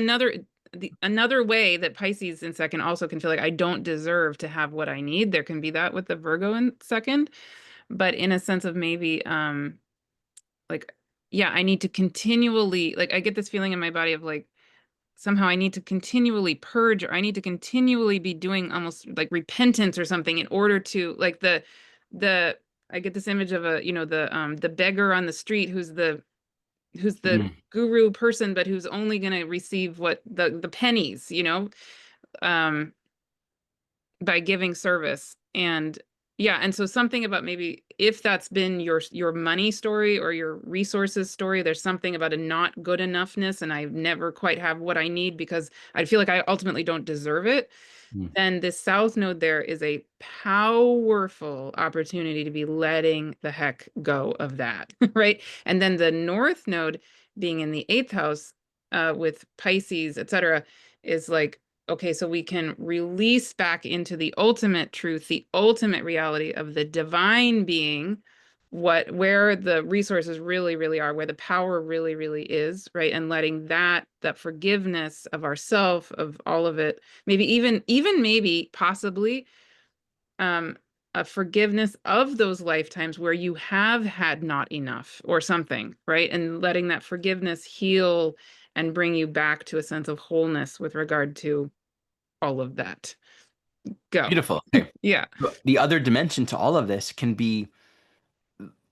another way that Pisces in second also can feel like I don't deserve to have what I need. There can be that with the Virgo in second, but in a sense of maybe like yeah, I need to continually like I get this feeling in my body of like somehow I need to continually purge or I need to continually be doing almost like repentance or something in order to like the I get this image of the beggar on the street who's the Mm. guru person, but who's only going to receive what the pennies, um, by giving service. And yeah, and so something about maybe if that's been your money story or your resources story, there's something about a not good enoughness, and I never quite have what I need because I feel like I ultimately don't deserve it. Mm. Then this south node there is a powerful opportunity to be letting the heck go of that, right? And then the north node being in the eighth house with Pisces, etc., is like, okay, so we can release back into the ultimate truth, the ultimate reality of the divine being, where the resources really, really are, where the power really, really is, right? And letting that forgiveness of ourself, of all of it, maybe even maybe possibly um a forgiveness of those lifetimes where you have had not enough or something, right? And letting that forgiveness heal and bring you back to a sense of wholeness with regard to all of that. Go. Beautiful. Okay. Yeah. The other dimension to all of this can be,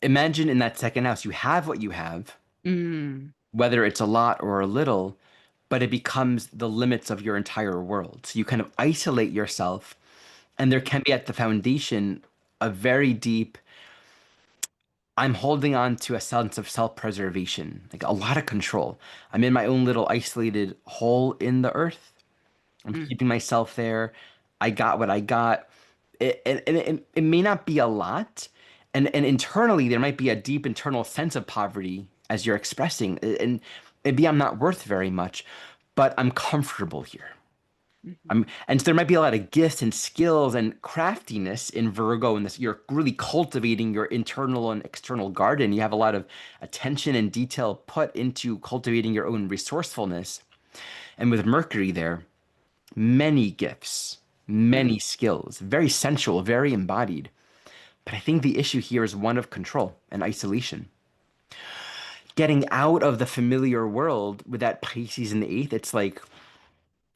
imagine in that second house, you have what you have, Mm, whether it's a lot or a little, but it becomes the limits of your entire world. So you kind of isolate yourself, and there can be at the foundation a very deep, I'm holding on to a sense of self-preservation, like a lot of control. I'm in my own little isolated hole in the earth. I'm mm, keeping myself there. I got what I got. It may not be a lot. And internally, there might be a deep internal sense of poverty as you're expressing. And maybe I'm not worth very much, but I'm comfortable here. Mhm. And so there might be a lot of gifts and skills and craftiness in Virgo, and this you're really cultivating your internal and external garden. You have a lot of attention and detail put into cultivating your own resourcefulness. And with Mercury there, many gifts, Mhm. many skills, very sensual, very embodied. But I think the issue here is one of control and isolation. Getting out of the familiar world with that Pisces in the eighth, it's like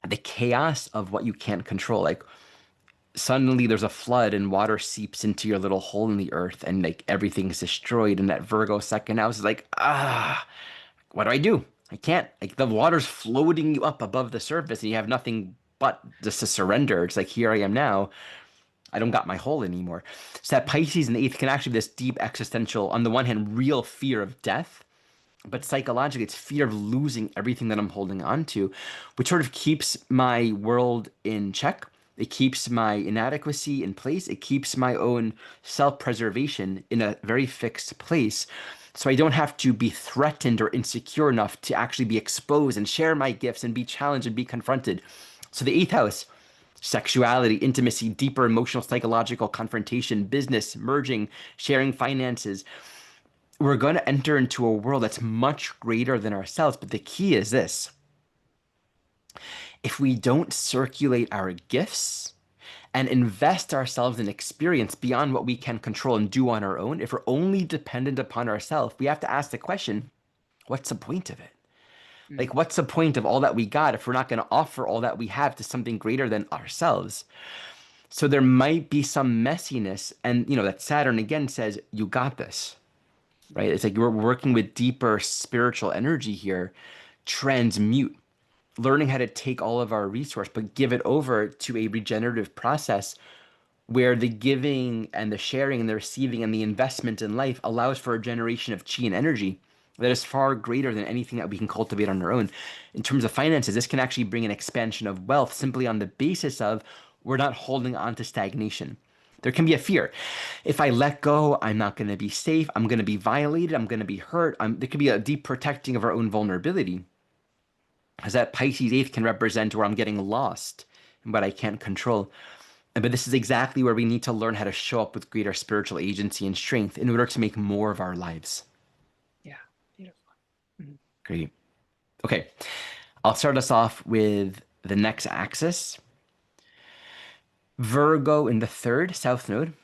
the chaos of what you can't control. Like suddenly there's a flood and water seeps into your little hole in the earth and like everything's destroyed. And that Virgo second house is like, what do I do? I can't. Like the water's floating you up above the surface and you have nothing but just to surrender. It's like, here I am now. I don't got my hole anymore. So that Pisces in the eighth can actually be this deep existential, on the one hand, real fear of death, but psychologically, it's fear of losing everything that I'm holding on to, which sort of keeps my world in check. It keeps my inadequacy in place. It keeps my own self-preservation in a very fixed place. So I don't have to be threatened or insecure enough to actually be exposed and share my gifts and be challenged and be confronted. So the eighth house, sexuality, intimacy, deeper emotional, psychological confrontation, business, merging, sharing finances, we're going to enter into a world that's much greater than ourselves. But the key is this: if we don't circulate our gifts and invest ourselves in experience beyond what we can control and do on our own, if we're only dependent upon ourselves, we have to ask the question, what's the point of it? Mhm. Like, what's the point of all that we got if we're not going to offer all that we have to something greater than ourselves? So there might be some messiness. And, that Saturn again says, you got this, right? It's like we're working with deeper spiritual energy here, transmute, learning how to take all of our resource, but give it over to a regenerative process where the giving and the sharing and the receiving and the investment in life allows for a generation of chi and energy that is far greater than anything that we can cultivate on our own. In terms of finances, this can actually bring an expansion of wealth simply on the basis of we're not holding on to stagnation. There can be a fear. If I let go, I'm not going to be safe. I'm going to be violated. I'm going to be hurt. There could be a deep protecting of our own vulnerability, as that Pisces eighth can represent where I'm getting lost in what I can't control. But this is exactly where we need to learn how to show up with greater spiritual agency and strength in order to make more of our lives. Yeah. Beautiful. Mhm. Great. Okay, I'll start us off with the next axis. Virgo in the third, south node,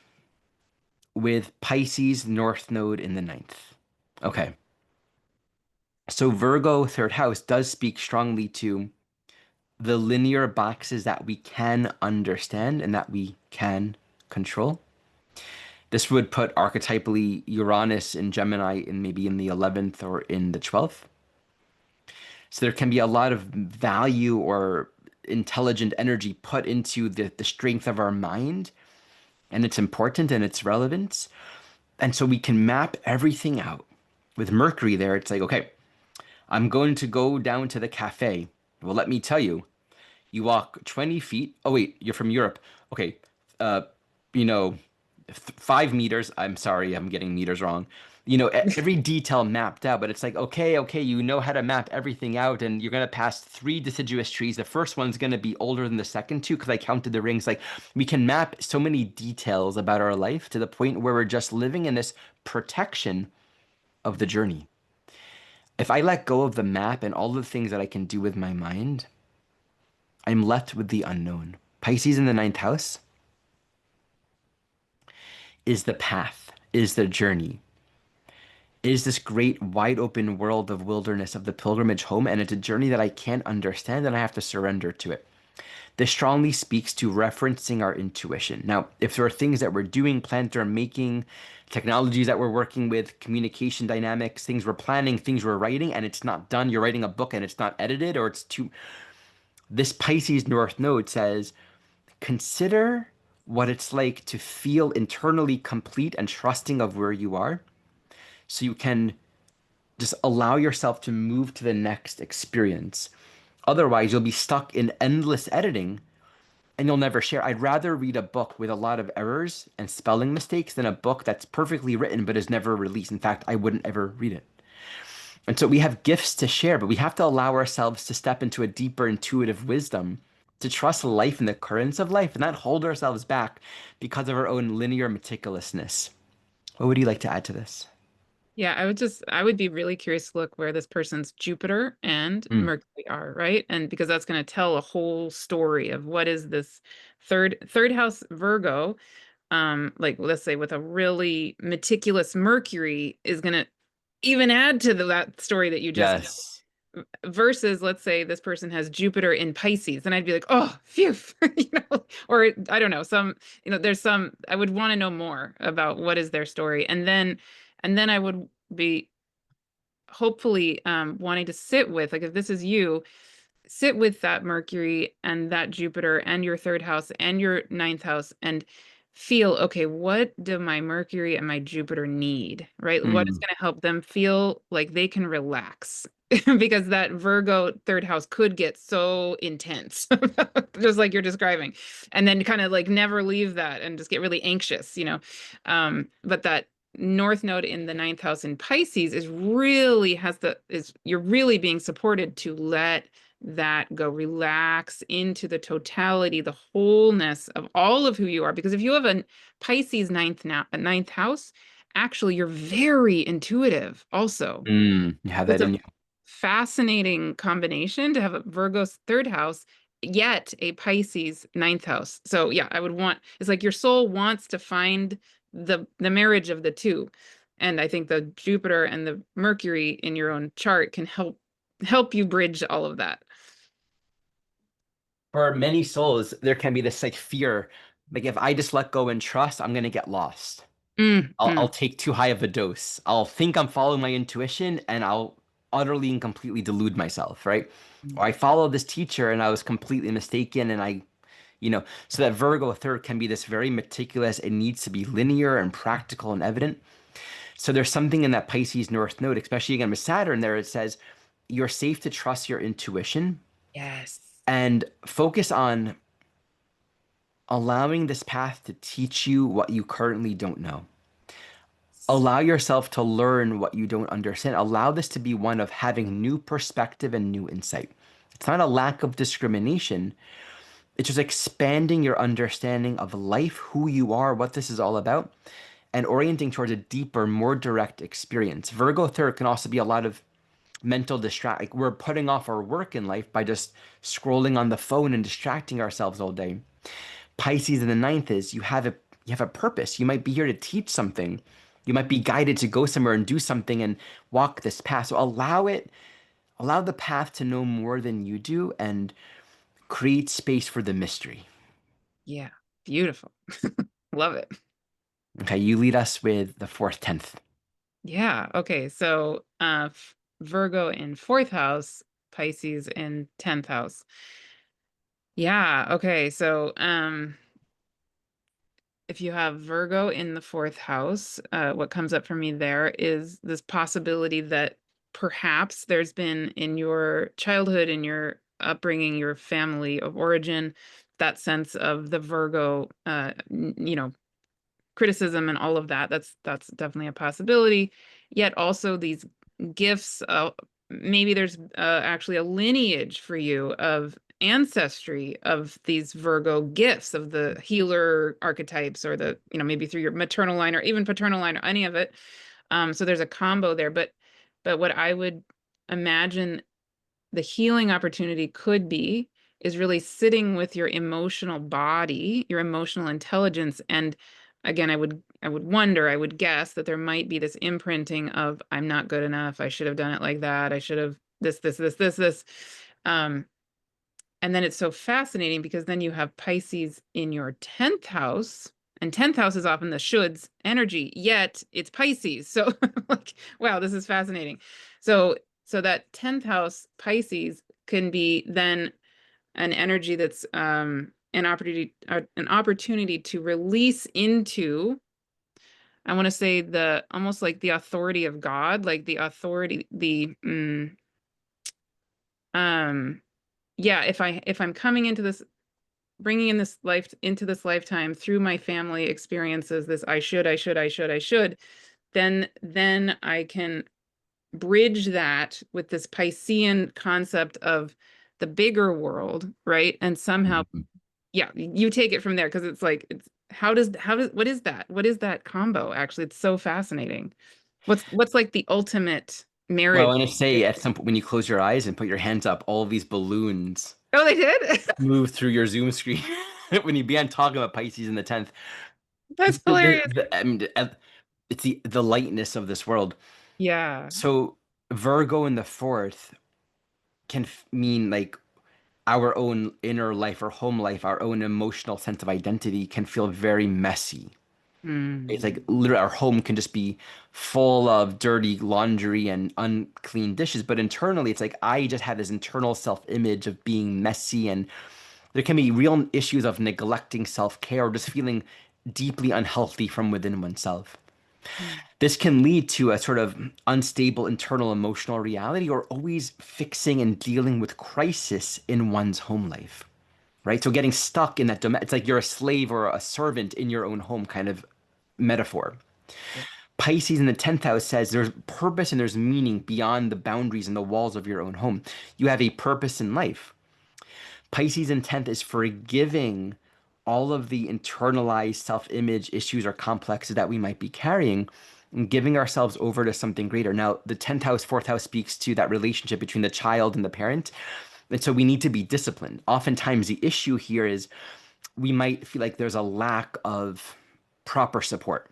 with Pisces, north node in the ninth. Okay, so Virgo, third house, does speak strongly to the linear boxes that we can understand and that we can control. This would put archetypally Uranus in Gemini in maybe in the 11th or in the 12th. So there can be a lot of value or intelligent energy put into the strength of our mind and its importance and its relevance. And so we can map everything out. With Mercury there, it's like, okay, I'm going to go down to the cafe. Well, let me tell you, you walk 20 feet. Oh, wait, you're from Europe. Okay. Uh, you know, 5 meters. I'm sorry, I'm getting meters wrong. Every detail mapped out, but it's like, okay, you know how to map everything out, and you're gonna pass three deciduous trees. The first one's gonna be older than the second two because I counted the rings. Like, we can map so many details about our life to the point where we're just living in this protection of the journey. If I let go of the map and all the things that I can do with my mind, I'm left with the unknown. Pisces in the ninth house is the path, is the journey, is this great wide open world of wilderness of the pilgrimage home, and it's a journey that I can't understand and I have to surrender to it. This strongly speaks to referencing our intuition. Now, if there are things that we're doing, plans we're making, technologies that we're working with, communication dynamics, things we're planning, things we're writing, and it's not done, you're writing a book and it's not edited, or it's too. This Pisces North Node says, consider what it's like to feel internally complete and trusting of where you are so you can just allow yourself to move to the next experience. Otherwise, you'll be stuck in endless editing and you'll never share. I'd rather read a book with a lot of errors and spelling mistakes than a book that's perfectly written but is never released. In fact, I wouldn't ever read it. And so we have gifts to share, but we have to allow ourselves to step into a deeper intuitive wisdom to trust life and the currents of life and not hold ourselves back because of our own linear meticulousness. What would you like to add to this? Yeah, I would be really curious to look where this person's Jupiter and Mm, Mercury are, right? And because that's going to tell a whole story of what is this third house Virgo, like let's say with a really meticulous Mercury is going to even add to that story that you just yes. versus let's say this person has Jupiter in Pisces, and I'd be like, oh, phew, or I don't know, there's some I would want to know more about what is their story, and then I would be hopefully wanting to sit with like if this is you, sit with that Mercury and that Jupiter and your third house and your ninth house and feel, okay, what do my Mercury and my Jupiter need, right? What is Mm, going to help them feel like they can relax? Because that Virgo third house could get so intense, just like you're describing, and then kind of like never leave that and just get really anxious, but that North Node in the ninth house in Pisces is really has the is you're really being supported to let that go, relax into the totality, the wholeness of all of who you are. Because if you have a Pisces ninth house, actually you're very intuitive also. you have It's that a in you. fascinating combination to have a Virgo's third house, yet a Pisces ninth house. So yeah, I would want it's like your soul wants to find the marriage of the two. And I think the Jupiter and the Mercury in your own chart can help you bridge all of that. For many souls, there can be this like fear, like if I just let go and trust, I'm gonna get lost. I'll Mm. take too high of a dose. I'll think I'm following my intuition and I'll utterly and completely delude myself, right? Or I followed this teacher and I was completely mistaken and so that Virgo third can be this very meticulous. It needs to be linear and practical and evident. So there's something in that Pisces North Node, especially again with Saturn there, it says you're safe to trust your intuition Yes. and focus on allowing this path to teach you what you currently don't know. Allow yourself to learn what you don't understand. Allow this to be one of having new perspective and new insight. It's not a lack of discrimination. It's just expanding your understanding of life, who you are, what this is all about, and orienting towards a deeper, more direct experience. Virgo third can also be a lot of mental distract. Like we're putting off our work in life by just scrolling on the phone and distracting ourselves all day. Pisces in the ninth is you have a purpose. You might be here to teach something. You might be guided to go somewhere and do something and walk this path. So allow the path to know more than you do and create space for the mystery. Yeah. Beautiful. Love it. Okay, you lead us with the fourth, 10th. Yeah. Okay. So Virgo in fourth house, Pisces in 10th house. Yeah. Okay. So if you have Virgo in the fourth house, what comes up for me there is this possibility that perhaps there's been in your childhood, in your upbringing, your family of origin, that sense of the Virgo, criticism and all of that. That's definitely a possibility. Yet also these gifts. Maybe there's actually a lineage for you of ancestry of these Virgo gifts of the healer archetypes or the maybe through your maternal line or even paternal line or any of it. So there's a combo there. But what I would imagine the healing opportunity could be is really sitting with your emotional body, your emotional intelligence. And again, I would wonder, I would guess that there might be this imprinting of I'm not good enough. I should have done it like that. I should have this. Um, and then it's so fascinating because then you have Pisces in your 10th house, and 10th house is often the shoulds energy, yet it's Pisces. So like, wow, this is fascinating. So that 10th house Pisces can be then an energy that's an opportunity to release into, I want to say, the almost like the authority of God, like the authority, um yeah, if I'm coming into this, bringing in this life into this lifetime through my family experiences, this I should, then I can bridge that with this Piscean concept of the bigger world, right? And somehow, Mhm. yeah, you take it from there because it's like it's how does what is that? What is that combo? Actually, it's so fascinating. What's like the ultimate Well, I marriage? want to say at some point when you close your eyes and put your hands up, all of these balloons Oh, they did? move through your Zoom screen when you began talking about Pisces in the 10th. That's hilarious. I mean, it's the lightness of this world. Yeah. So Virgo in the fourth can mean like our own inner life or home life, our own emotional sense of identity can feel very messy. It's Mm. like literally our home can just be full of dirty laundry and unclean dishes, but internally it's like I just have this internal self-image of being messy, and there can be real issues of neglecting self-care or just feeling deeply unhealthy from within oneself. Mm. This can lead to a sort of unstable internal emotional reality or always fixing and dealing with crisis in one's home life, right? So getting stuck in that it's like you're a slave or a servant in your own home kind of metaphor. Yeah. Pisces in the 10th house says there's purpose and there's meaning beyond the boundaries and the walls of your own home. You have a purpose in life. Pisces in 10th is forgiving all of the internalized self-image issues or complexes that we might be carrying and giving ourselves over to something greater. Now, the 10th house, fourth house speaks to that relationship between the child and the parent. And so we need to be disciplined. Oftentimes, the issue here is we might feel like there's a lack of proper support.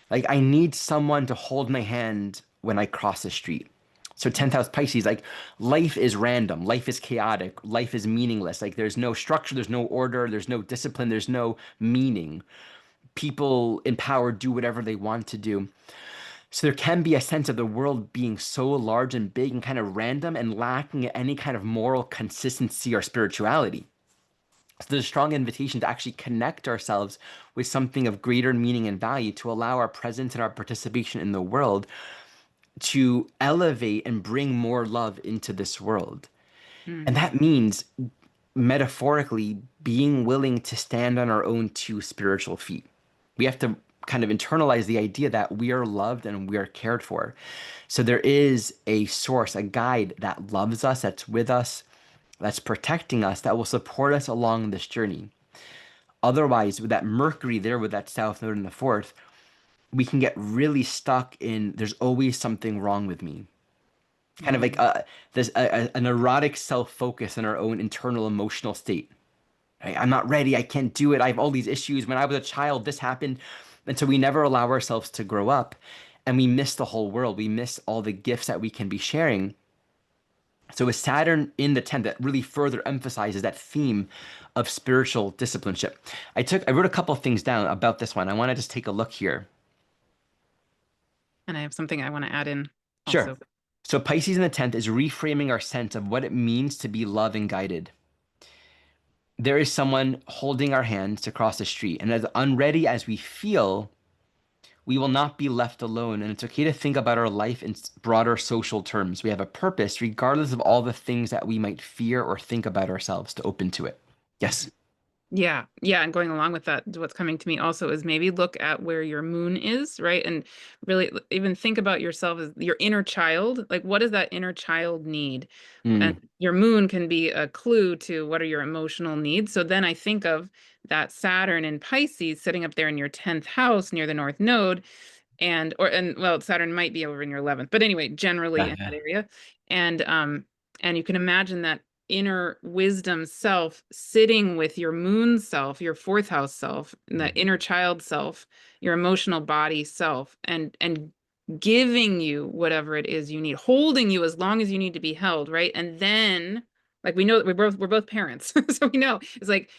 Like I need someone to hold my hand when I cross the street. So 10th house Pisces, like life is random, life is chaotic, life is meaningless. Like there's no structure, there's no order, there's no discipline, there's no meaning. People in power do whatever they want to do. So there can be a sense of the world being so large and big and kind of random and lacking any kind of moral consistency or spirituality. So there's a strong invitation to actually connect ourselves with something of greater meaning and value to allow our presence and our participation in the world to elevate and bring more love into this world. And Hmm. that means metaphorically being willing to stand on our own two spiritual feet. We have to kind of internalize the idea that we are loved and we are cared for. So there is a source, a guide that loves us, that's with us, that's protecting us, that will support us along this journey. Otherwise, with that Mercury there, with that South Node in the fourth, we can get really stuck in there's always something wrong with me. Kind of like Mm. an erotic self-focus in our own internal emotional state. Right? I'm not ready. I can't do it. I have all these issues. When I was a child, this happened. And so we never allow ourselves to grow up, and we miss the whole world. We miss all the gifts that we can be sharing. So with Saturn in the 10th, that really further emphasizes that theme of spiritual discipleship. I wrote a couple of things down about this one. I want to just take a look here. And I have something I want to add in Sure. also. So Pisces in the 10th is reframing our sense of what it means to be loved and guided. There is someone holding our hands to cross the street, and as unready as we feel, we will not be left alone. And it's okay to think about our life in broader social terms. We have a purpose, regardless of all the things that we might fear or think about ourselves, to open to it. Yes. Yeah, yeah, and going along with that, what's coming to me also is maybe look at where your moon is, right? And really even think about yourself as your inner child. Like, what does that inner child need? And Mm. your moon can be a clue to what are your emotional needs. So then I think of that Saturn in Pisces sitting up there in your 10th house near the North Node, and well, Saturn might be over in your 11th, but anyway, generally Yeah, in that yeah. area. And you can imagine that inner wisdom self sitting with your moon self, your fourth house self, and the Mm. inner child self, your emotional body self, and giving you whatever it is you need, holding you as long as you need to be held, right? And then, like, we know that we're both parents, so we know it's like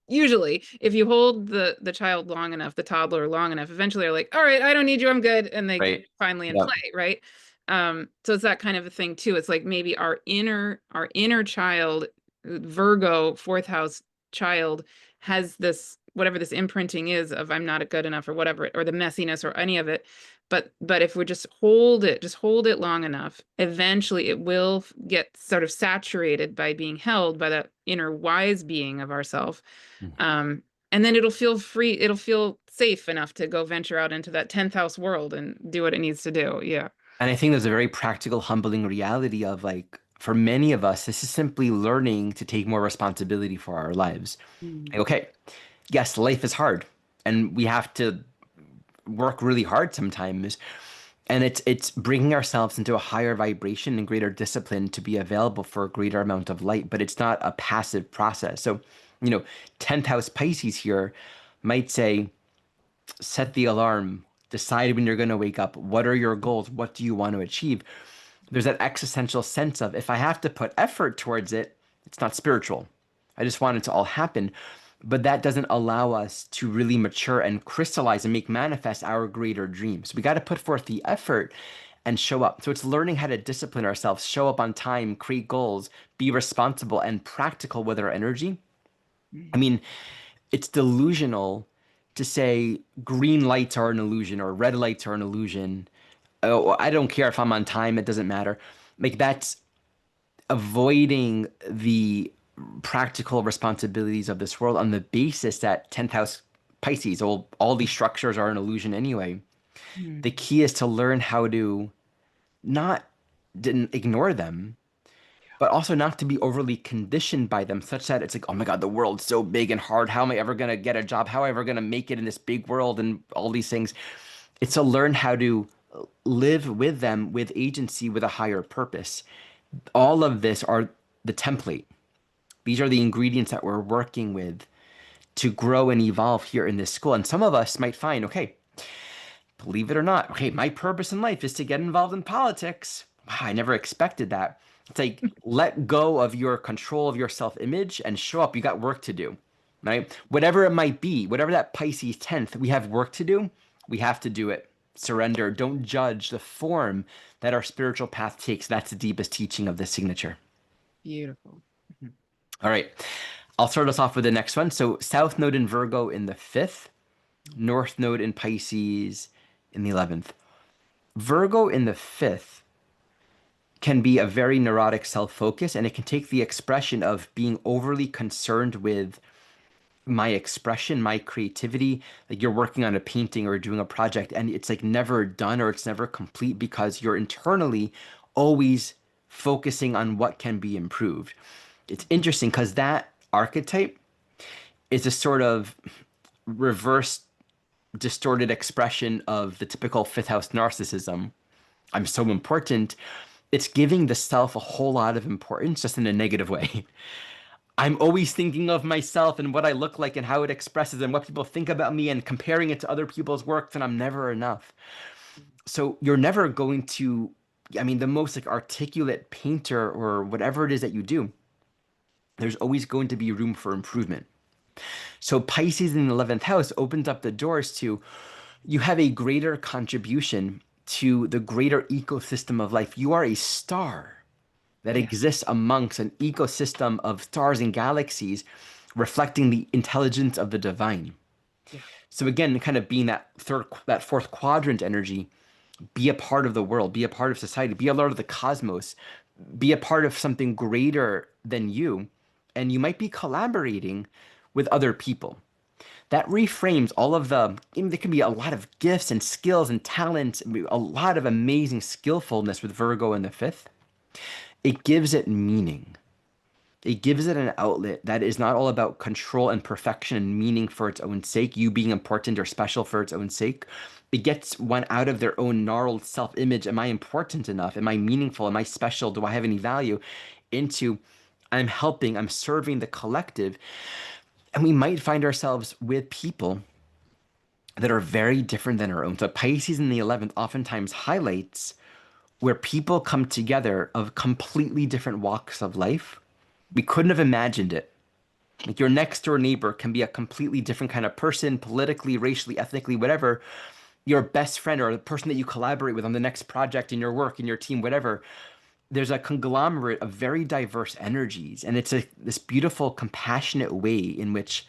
usually if you hold the child long enough, the toddler long enough, eventually they're like, all right, I don't need you, I'm good, and they get Right. finally in Yep. play, right? So it's that kind of a thing too. It's like maybe our inner child, Virgo, fourth house child, has this whatever this imprinting is of I'm not good enough or whatever, or the messiness or any of it. But if we just hold it long enough, eventually it will get sort of saturated by being held by that inner wise being of ourself. Mm. Um, and then it'll feel free, it'll feel safe enough to go venture out into that 10th house world and do what it needs to do. Yeah. And I think there's a very practical, humbling reality of like For many of us, this is simply learning to take more responsibility for our lives. Mm. Like, okay, yes, life is hard and we have to work really hard sometimes. And it's bringing ourselves into a higher vibration and greater discipline to be available for a greater amount of light, but it's not a passive process. So, you know, 10th house Pisces here might say, set the alarm, decide when you're going to wake up. What are your goals? What do you want to achieve? There's that existential sense of if I have to put effort towards it, it's not spiritual. I just want it to all happen. But that doesn't allow us to really mature and crystallize and make manifest our greater dreams. We got to put forth the effort and show up. So it's learning how to discipline ourselves, show up on time, create goals, be responsible and practical with our energy. I Mm. mean, it's delusional to say green lights are an illusion or red lights are an illusion. Oh, I don't care if I'm on time, it doesn't matter. Like that's avoiding the practical responsibilities of this world on the basis that 10th house Pisces, all these structures are an illusion anyway. The Mm. key is to learn how to not didn't ignore them, but also not to be overly conditioned by them, such that it's like, oh my God, the world's so big and hard. How am I ever going to get a job? How am I ever going to make it in this big world and all these things? It's to learn how to live with them with agency, with a higher purpose. All of this are the template. These are the ingredients that we're working with to grow and evolve here in this school. And some of us might find, okay, believe it or not, okay, my purpose in life is to get involved in politics. Wow, I never expected that. It's like let go of your control of your self-image and show up. You got work to do, right? Whatever it might be, whatever that Pisces 10th, we have work to do. We have to do it. Surrender. Don't judge the form that our spiritual path takes. That's the deepest teaching of this signature. Beautiful. Mhm. All right. I'll start us off with the next one. So South Node in Virgo in the 5th, North Node in Pisces in the 11th. Virgo in the 5th can be a very neurotic self-focus, and it can take the expression of being overly concerned with my expression, my creativity. Like you're working on a painting or doing a project, and it's like never done or it's never complete because you're internally always focusing on what can be improved. It's interesting because that archetype is a sort of reverse distorted expression of the typical fifth house narcissism. I'm so important. It's giving the self a whole lot of importance just in a negative way. I'm always thinking of myself and what I look like and how it expresses and what people think about me and comparing it to other people's works, and I'm never enough. So you're never going to, I mean, the most like articulate painter or whatever it is that you do, there's always going to be room for improvement. So Pisces in the 11th house opens up the doors to you have a greater contribution to the greater ecosystem of life. You are a star that Yeah. exists amongst an ecosystem of stars and galaxies, reflecting the intelligence of the divine. Yeah. So again, kind of being that fourth quadrant energy, be a part of the world, be a part of society, be a part of the cosmos, be a part of something greater than you, and you might be collaborating with other people. That reframes all of the, I mean, there can be a lot of gifts and skills and talents, a lot of amazing skillfulness with Virgo in the 5th. It gives it meaning. It gives it an outlet that is not all about control and perfection and meaning for its own sake, you being important or special for its own sake. It gets one out of their own gnarled self-image. Am I important enough? Am I meaningful? Am I special? Do I have any value? Into I'm helping, I'm serving the collective. And we might find ourselves with people that are very different than our own. So Pisces in the 11th oftentimes highlights where people come together of completely different walks of life. We couldn't have imagined it. Like your next door neighbor can be a completely different kind of person, politically, racially, ethnically, whatever. Your best friend or the person that you collaborate with on the next project in your work, in your team, whatever. There's a conglomerate of very diverse energies. And it's this beautiful, compassionate way in which,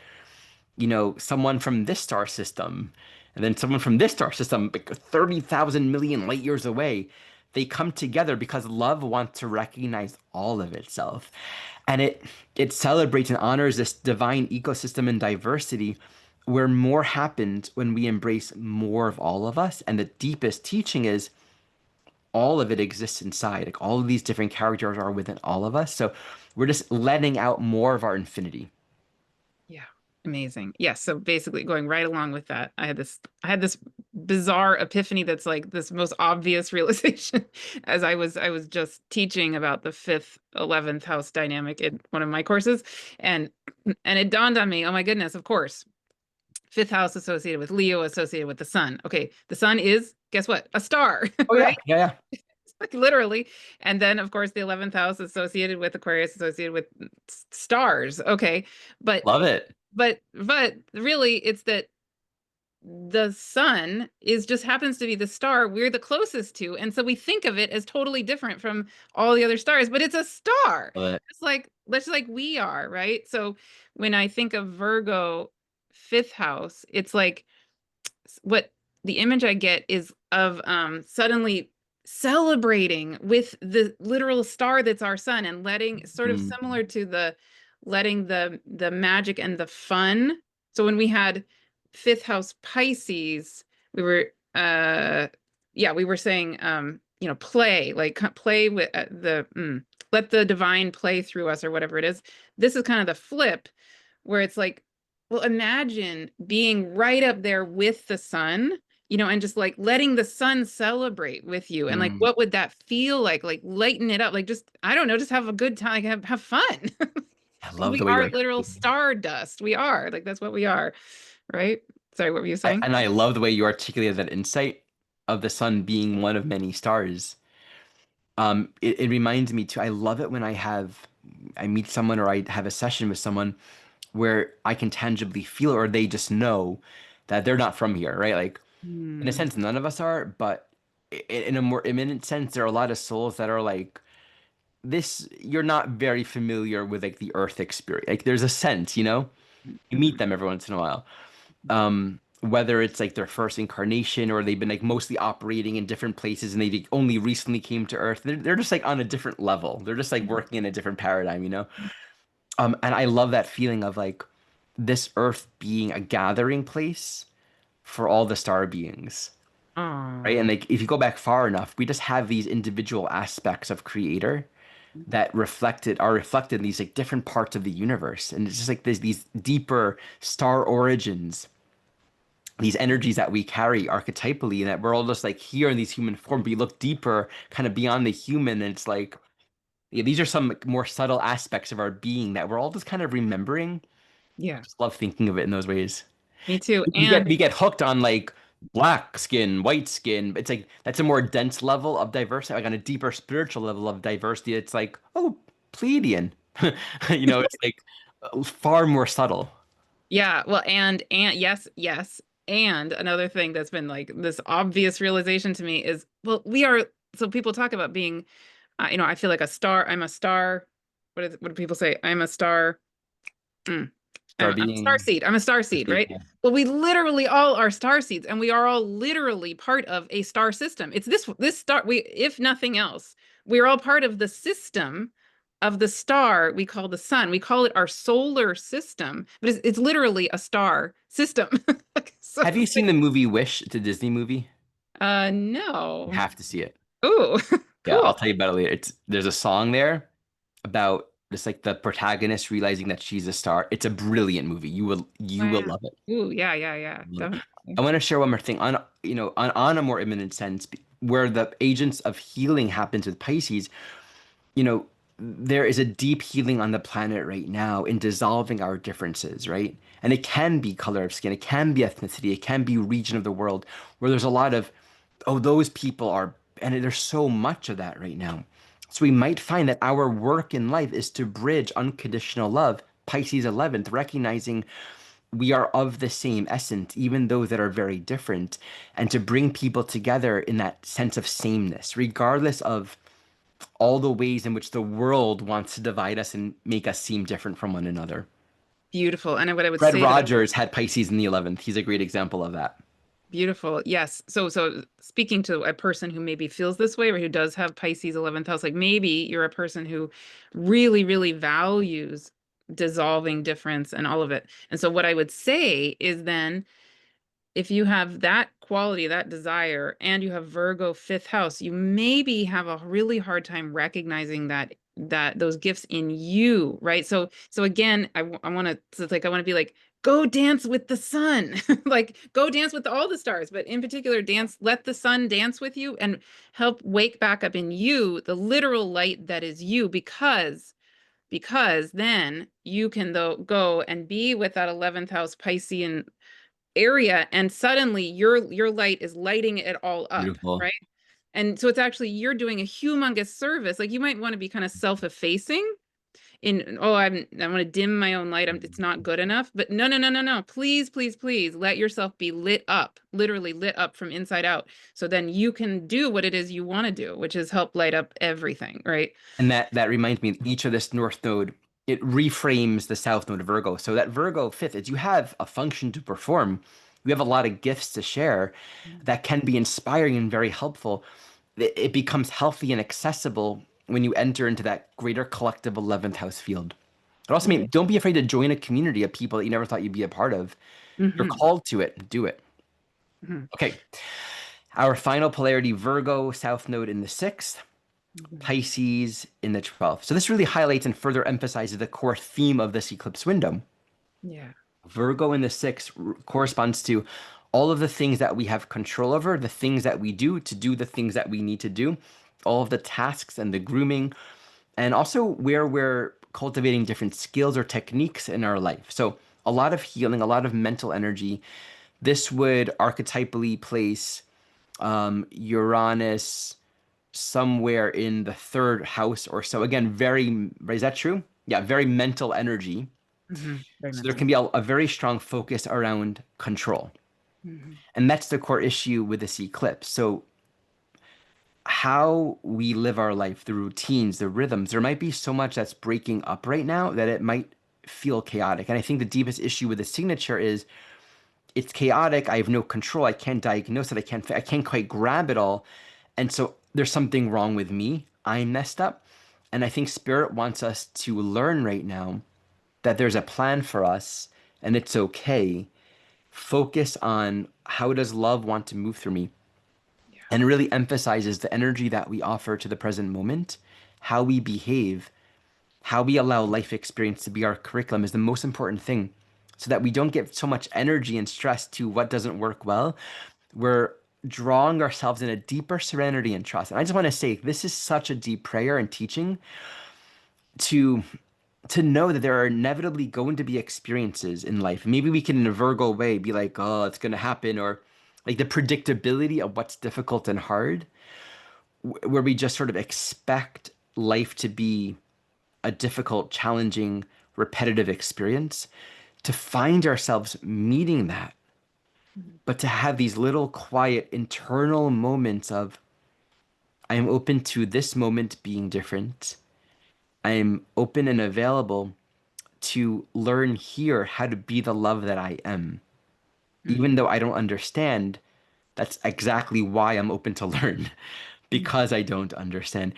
someone from this star system and then someone from this star system, like 30,000 million light years away, they come together because love wants to recognize all of itself. And it celebrates and honors this divine ecosystem and diversity where more happens when we embrace more of all of us. And the deepest teaching is all of it exists inside. Like all of these different characters are within all of us. So we're just letting out more of our infinity. Yeah. Amazing. Yes. So basically going right along with that, I had this bizarre epiphany that's like this most obvious realization as I was just teaching about the fifth, 11th house dynamic in one of my courses. And it dawned on me, oh my goodness, of course, fifth house associated with Leo, associated with the sun. Okay, the sun is, guess what? A star, Oh yeah, right? yeah, yeah. Like literally. And then of course the 11th house associated with Aquarius, associated with stars. Okay. But Love it. really it's that the sun is just happens to be the star we're the closest to, and so we think of it as totally different from all the other stars, but it's a star, Love it. just like we are, right? So when I think of Virgo fifth house, it's like what the image I get is of suddenly celebrating with the literal star that's our sun, and letting, sort of Mm. similar to the letting the magic and the fun. So when we had fifth house Pisces, we were yeah, we were saying play, like play with let the divine play through us, or whatever it is. This is kind of the flip, where it's like, well, imagine being right up there with the sun, and just like letting the sun celebrate with you. And like, Mm. what would that feel like? Like, lighten it up. Like, just, I don't know, just have a good time, like, have fun. I Like, love we the way you are literal articulate. stardust. We are. Like, that's what we are. Right? Sorry, what were you saying? And I love the way you articulated that insight of the sun being one of many stars. It reminds me too. I love it when I meet someone or I have a session with someone where I can tangibly feel or they just know that they're not from here, right? Like in a Hmm. sense, none of us are, but in a more imminent sense, there are a lot of souls that are like this. You're not very familiar with like the Earth experience. Like there's a sense, you meet Mhm. them every once in a while. Whether it's like their first incarnation or they've been like mostly operating in different places and they only recently came to Earth. They're just like on a different level. They're just like working in a different paradigm. And I love that feeling of like this Earth being a gathering place for all the star beings, right? And Aw. like if you go back far enough, we just have these individual aspects of Creator that are reflected in these like different parts of the universe, and it's just like there's these deeper star origins, these energies that we carry archetypally, and that we're all just like here in these human form. But you look deeper, kind of beyond the human, and it's like yeah, these are some like, more subtle aspects of our being that we're all just kind of remembering. Yeah, Just love thinking of it in those ways. me too. We get And we get hooked on like black skin, white skin. It's like that's a more dense level of diversity, like on a deeper spiritual level of diversity. It's like, oh, Pleiadian. It's like far more subtle. yeah, well, and yes, yes. And another thing that's been like this obvious realization to me is, well, we are, so people talk about being, I feel like a star. I'm a star. What do people say? I'm a star. Mm. Start I'm a star being seed. I'm a star seed, right? yeah. Well, we literally all are star seeds, and we are all literally part of a star system. It's this star. If nothing else, we're all part of the system of the star we call the sun. We call it our solar system, but it's literally a star system. So Have you it's seen like, the movie Wish, the Disney movie? You no. have to see it. Ooh, Yeah, I'll cool. tell you about it later. There's a song there about just like the protagonist realizing that she's a star. It's a brilliant movie. You will Wow. love it. Ooh, yeah, yeah, yeah, Love it. definitely. I want to share one more thing on on a more imminent sense where the agents of healing happens with Pisces. You know, there is a deep healing on the planet right now in dissolving our differences, right? And it can be color of skin, it can be ethnicity, it can be region of the world where there's a lot of, oh, those people are, and there's so much of that right now. So we might find that our work in life is to bridge unconditional love, Pisces 11th, recognizing we are of the same essence, even though that are very different, and to bring people together in that sense of sameness, regardless of all the ways in which the world wants to divide us and make us seem different from one another. Beautiful. And what I would Fred say that Rogers had Pisces in the 11th. He's a great example of that. beautiful. Yes. So speaking to a person who maybe feels this way, or who does have Pisces 11th house, like maybe you're a person who really, really values dissolving difference and all of it. And so what I would say is then, if you have that quality, that desire, and you have Virgo fifth house, you maybe have a really hard time recognizing that those gifts in you, right? So again, I want to, so it's like I want to be like, go dance with the sun, like go dance with all the stars, but in particular, dance, let the sun dance with you and help wake back up in you the literal light that is you, because then you can though go and be with that 11th house Piscean area, and suddenly your light is lighting it all up, Beautiful. right? And so it's actually you're doing a humongous service. Like you might want to be kind of self-effacing in, oh, I want to dim my own light. It's not good enough. But no, no, no, no, no. Please, please, please let yourself be lit up, literally lit up from inside out. So then you can do what it is you want to do, which is help light up everything, right? And that reminds me, each of this north node, it reframes the south node of Virgo. So that Virgo fifth is you have a function to perform. You have a lot of gifts to share that can be inspiring and very helpful. It becomes healthy and accessible when you enter into that greater collective 11th house field. It also Yeah. means don't be afraid to join a community of people that you never thought you'd be a part of. You're Hmm. called to it. Do it. Hmm. Okay. Our final polarity, Virgo, south node in the sixth. Hmm. Pisces in the 12th. So this really highlights and further emphasizes the core theme of this eclipse window. Yeah. Virgo in the sixth corresponds to all of the things that we have control over, the things that we do to do the things that we need to do, all of the tasks and the grooming, and also where we're cultivating different skills or techniques in our life. So a lot of healing, a lot of mental energy. This would archetypally place Uranus somewhere in the third house or so. Again, very, is that true? Yeah, very mental energy. Hmm. Very So there mental. can be a very strong focus around control. Hmm. And that's the core issue with this eclipse. So how we live our life, the routines, the rhythms, there might be so much that's breaking up right now that it might feel chaotic. And I think the deepest issue with the signature is it's chaotic. I have no control. I can't diagnose it. I can't quite grab it all. And so there's something wrong with me. I'm messed up. And I think spirit wants us to learn right now that there's a plan for us and it's okay. Focus on how does love want to move through me? Yeah. And it really emphasizes the energy that we offer to the present moment, how we behave, how we allow life experience to be our curriculum is the most important thing so that we don't get so much energy and stress to what doesn't work well. We're drawing ourselves in a deeper serenity and trust. And I just want to say this is such a deep prayer and teaching to know that there are inevitably going to be experiences in life. Maybe we can in a Virgo way be like, oh, it's going to happen, or like the predictability of what's difficult and hard, where we just sort of expect life to be a difficult, challenging, repetitive experience, to find ourselves meeting that, Mhm. but to have these little quiet internal moments of, I am open to this moment being different. I am open and available to learn here how to be the love that I am. Even Mhm. though I don't understand, that's exactly why I'm open to learn because I don't understand.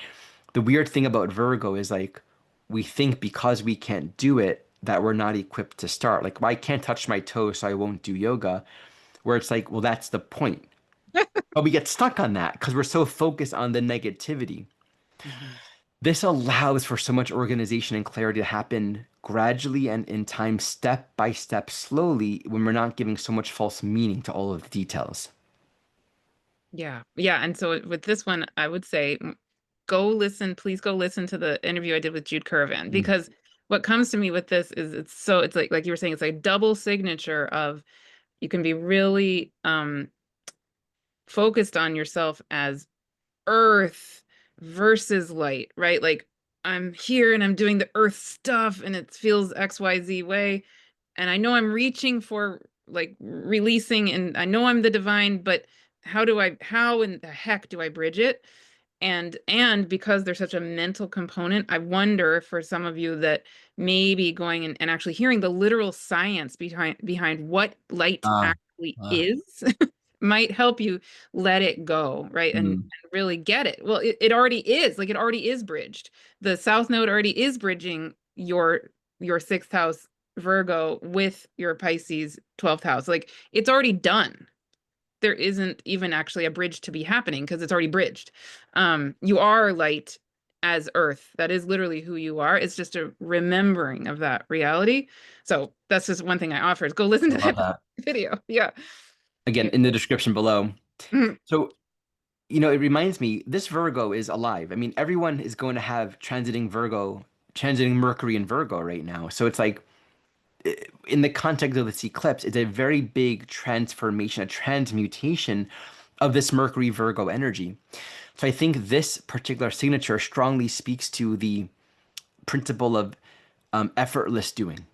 The weird thing about Virgo is like we think because we can't do it that we're not equipped to start. Like, well, I can't touch my toes, so I won't do yoga. Where it's like, well, that's the point. But we get stuck on that because we're so focused on the negativity. Mhm. This allows for so much organization and clarity to happen gradually and in time, step by step, slowly, when we're not giving so much false meaning to all of the details. Yeah. Yeah. And so with this one, I would say go listen, please go listen to the interview I did with Jude Currivan, Mm. because what comes to me with this is it's like you were saying, it's like double signature of you can be really focused on yourself as earth versus light, right? Like I'm here and I'm doing the earth stuff and it feels XYZ way. And I know I'm reaching for like releasing and I know I'm the divine, but how in the heck do I bridge it? And because there's such a mental component, I wonder for some of you that maybe going and actually hearing the literal science behind what light Ah, actually ah, is might help you let it go, right? And mm, really get it. Well, it already is, like it already is bridged. The South Node already is bridging your sixth house Virgo with your Pisces 12th house. Like it's already done. there isn't even actually a bridge to be happening because it's already bridged. You are light as earth. That is literally who you are. It's just a remembering of that reality. So that's just one thing I offer is go listen I to love that that. video. Yeah. Again, Yeah. in the description below. Mhm. So, it reminds me, this Virgo is alive. I mean, everyone is going to have transiting Mercury in Virgo right now. So it's like, in the context of this eclipse, it's a very big transformation, a transmutation of this Mercury Virgo energy. So I think this particular signature strongly speaks to the principle of effortless doing.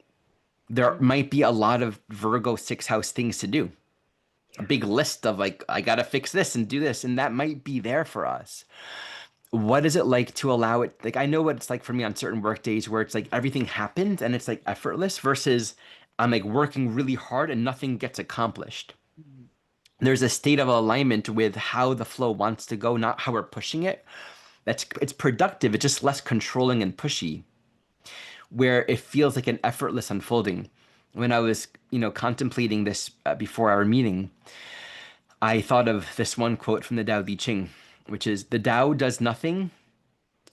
There Mhm. might be a lot of Virgo sixth house things to do, a Yeah. big list of like, I got to fix this and do this, and that might be there for us. What is it like to allow it? Like, I know what it's like for me on certain work days where it's like everything happens and it's like effortless versus I'm like working really hard and nothing gets accomplished. Mhm. There's a state of alignment with how the flow wants to go, not how we're pushing it. It's productive. It's just less controlling and pushy, where it feels like an effortless unfolding. When I was, contemplating this before our meeting, I thought of this one quote from the Tao Te Ching, which is the Tao does nothing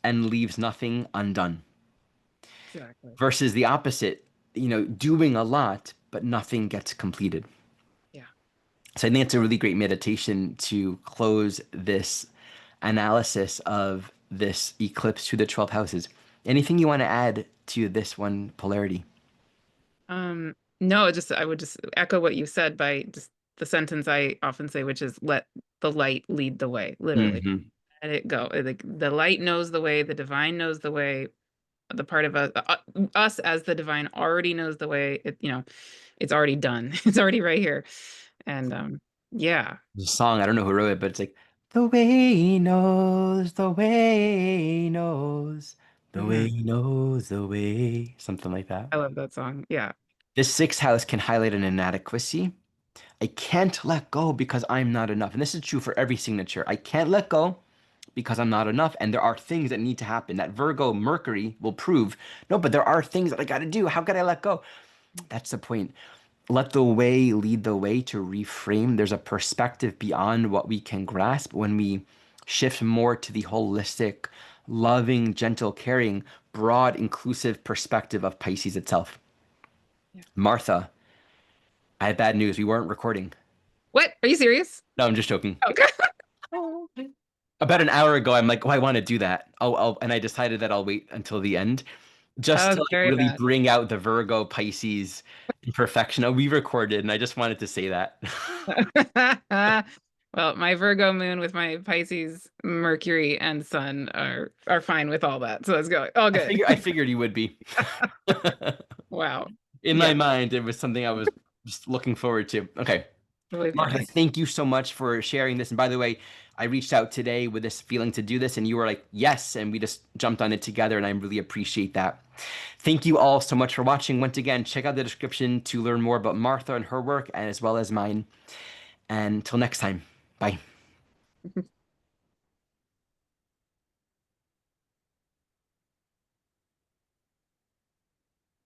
and leaves nothing undone, Exactly. versus the opposite, doing a lot, but nothing gets completed. Yeah. So I think it's a really great meditation to close this analysis of this eclipse to the 12 houses. Anything you want to add to this one polarity? No, just I would just echo what you said by just the sentence I often say, which is let the light lead the way, literally. Hmm. Let it go. Like the light knows the way, the divine knows the way, the part of us as the divine already knows the way. It's already done. It's already right here. And yeah. There's a song, I don't know who wrote it, but it's like, the way he knows, the way he knows, the way Mhm. he knows, the way, something like that. I love that song. Yeah. This sixth house can highlight an inadequacy. I can't let go because I'm not enough. And this is true for every signature. I can't let go because I'm not enough. And there are things that need to happen. That Virgo Mercury will prove, no, but there are things that I got to do. How could I let go? That's the point. Let the way lead the way to reframe. There's a perspective beyond what we can grasp when we shift more to the holistic, loving, gentle, caring, broad, inclusive perspective of Pisces itself. Yeah. Martha, I have bad news. We weren't recording. What? Are you serious? No, I'm just joking. Okay. Oh, About an hour ago, I'm like, oh, I want to do that. And I decided that I'll wait until the end, just that to was like very really bad. bring out the Virgo Pisces imperfection. Oh, we recorded, and I just wanted to say that. Well, my Virgo moon with my Pisces Mercury and Sun are fine with all that. So let's go. All good. I figured you would be. Wow. In my Yeah, mind, it was something I was just looking forward to. Okay. really Martha, funny. thank you so much for sharing this. And by the way, I reached out today with this feeling to do this, and you were like, yes. And we just jumped on it together, and I really appreciate that. Thank you all so much for watching. Once again, check out the description to learn more about Martha and her work, and as well as mine. And until next time, bye.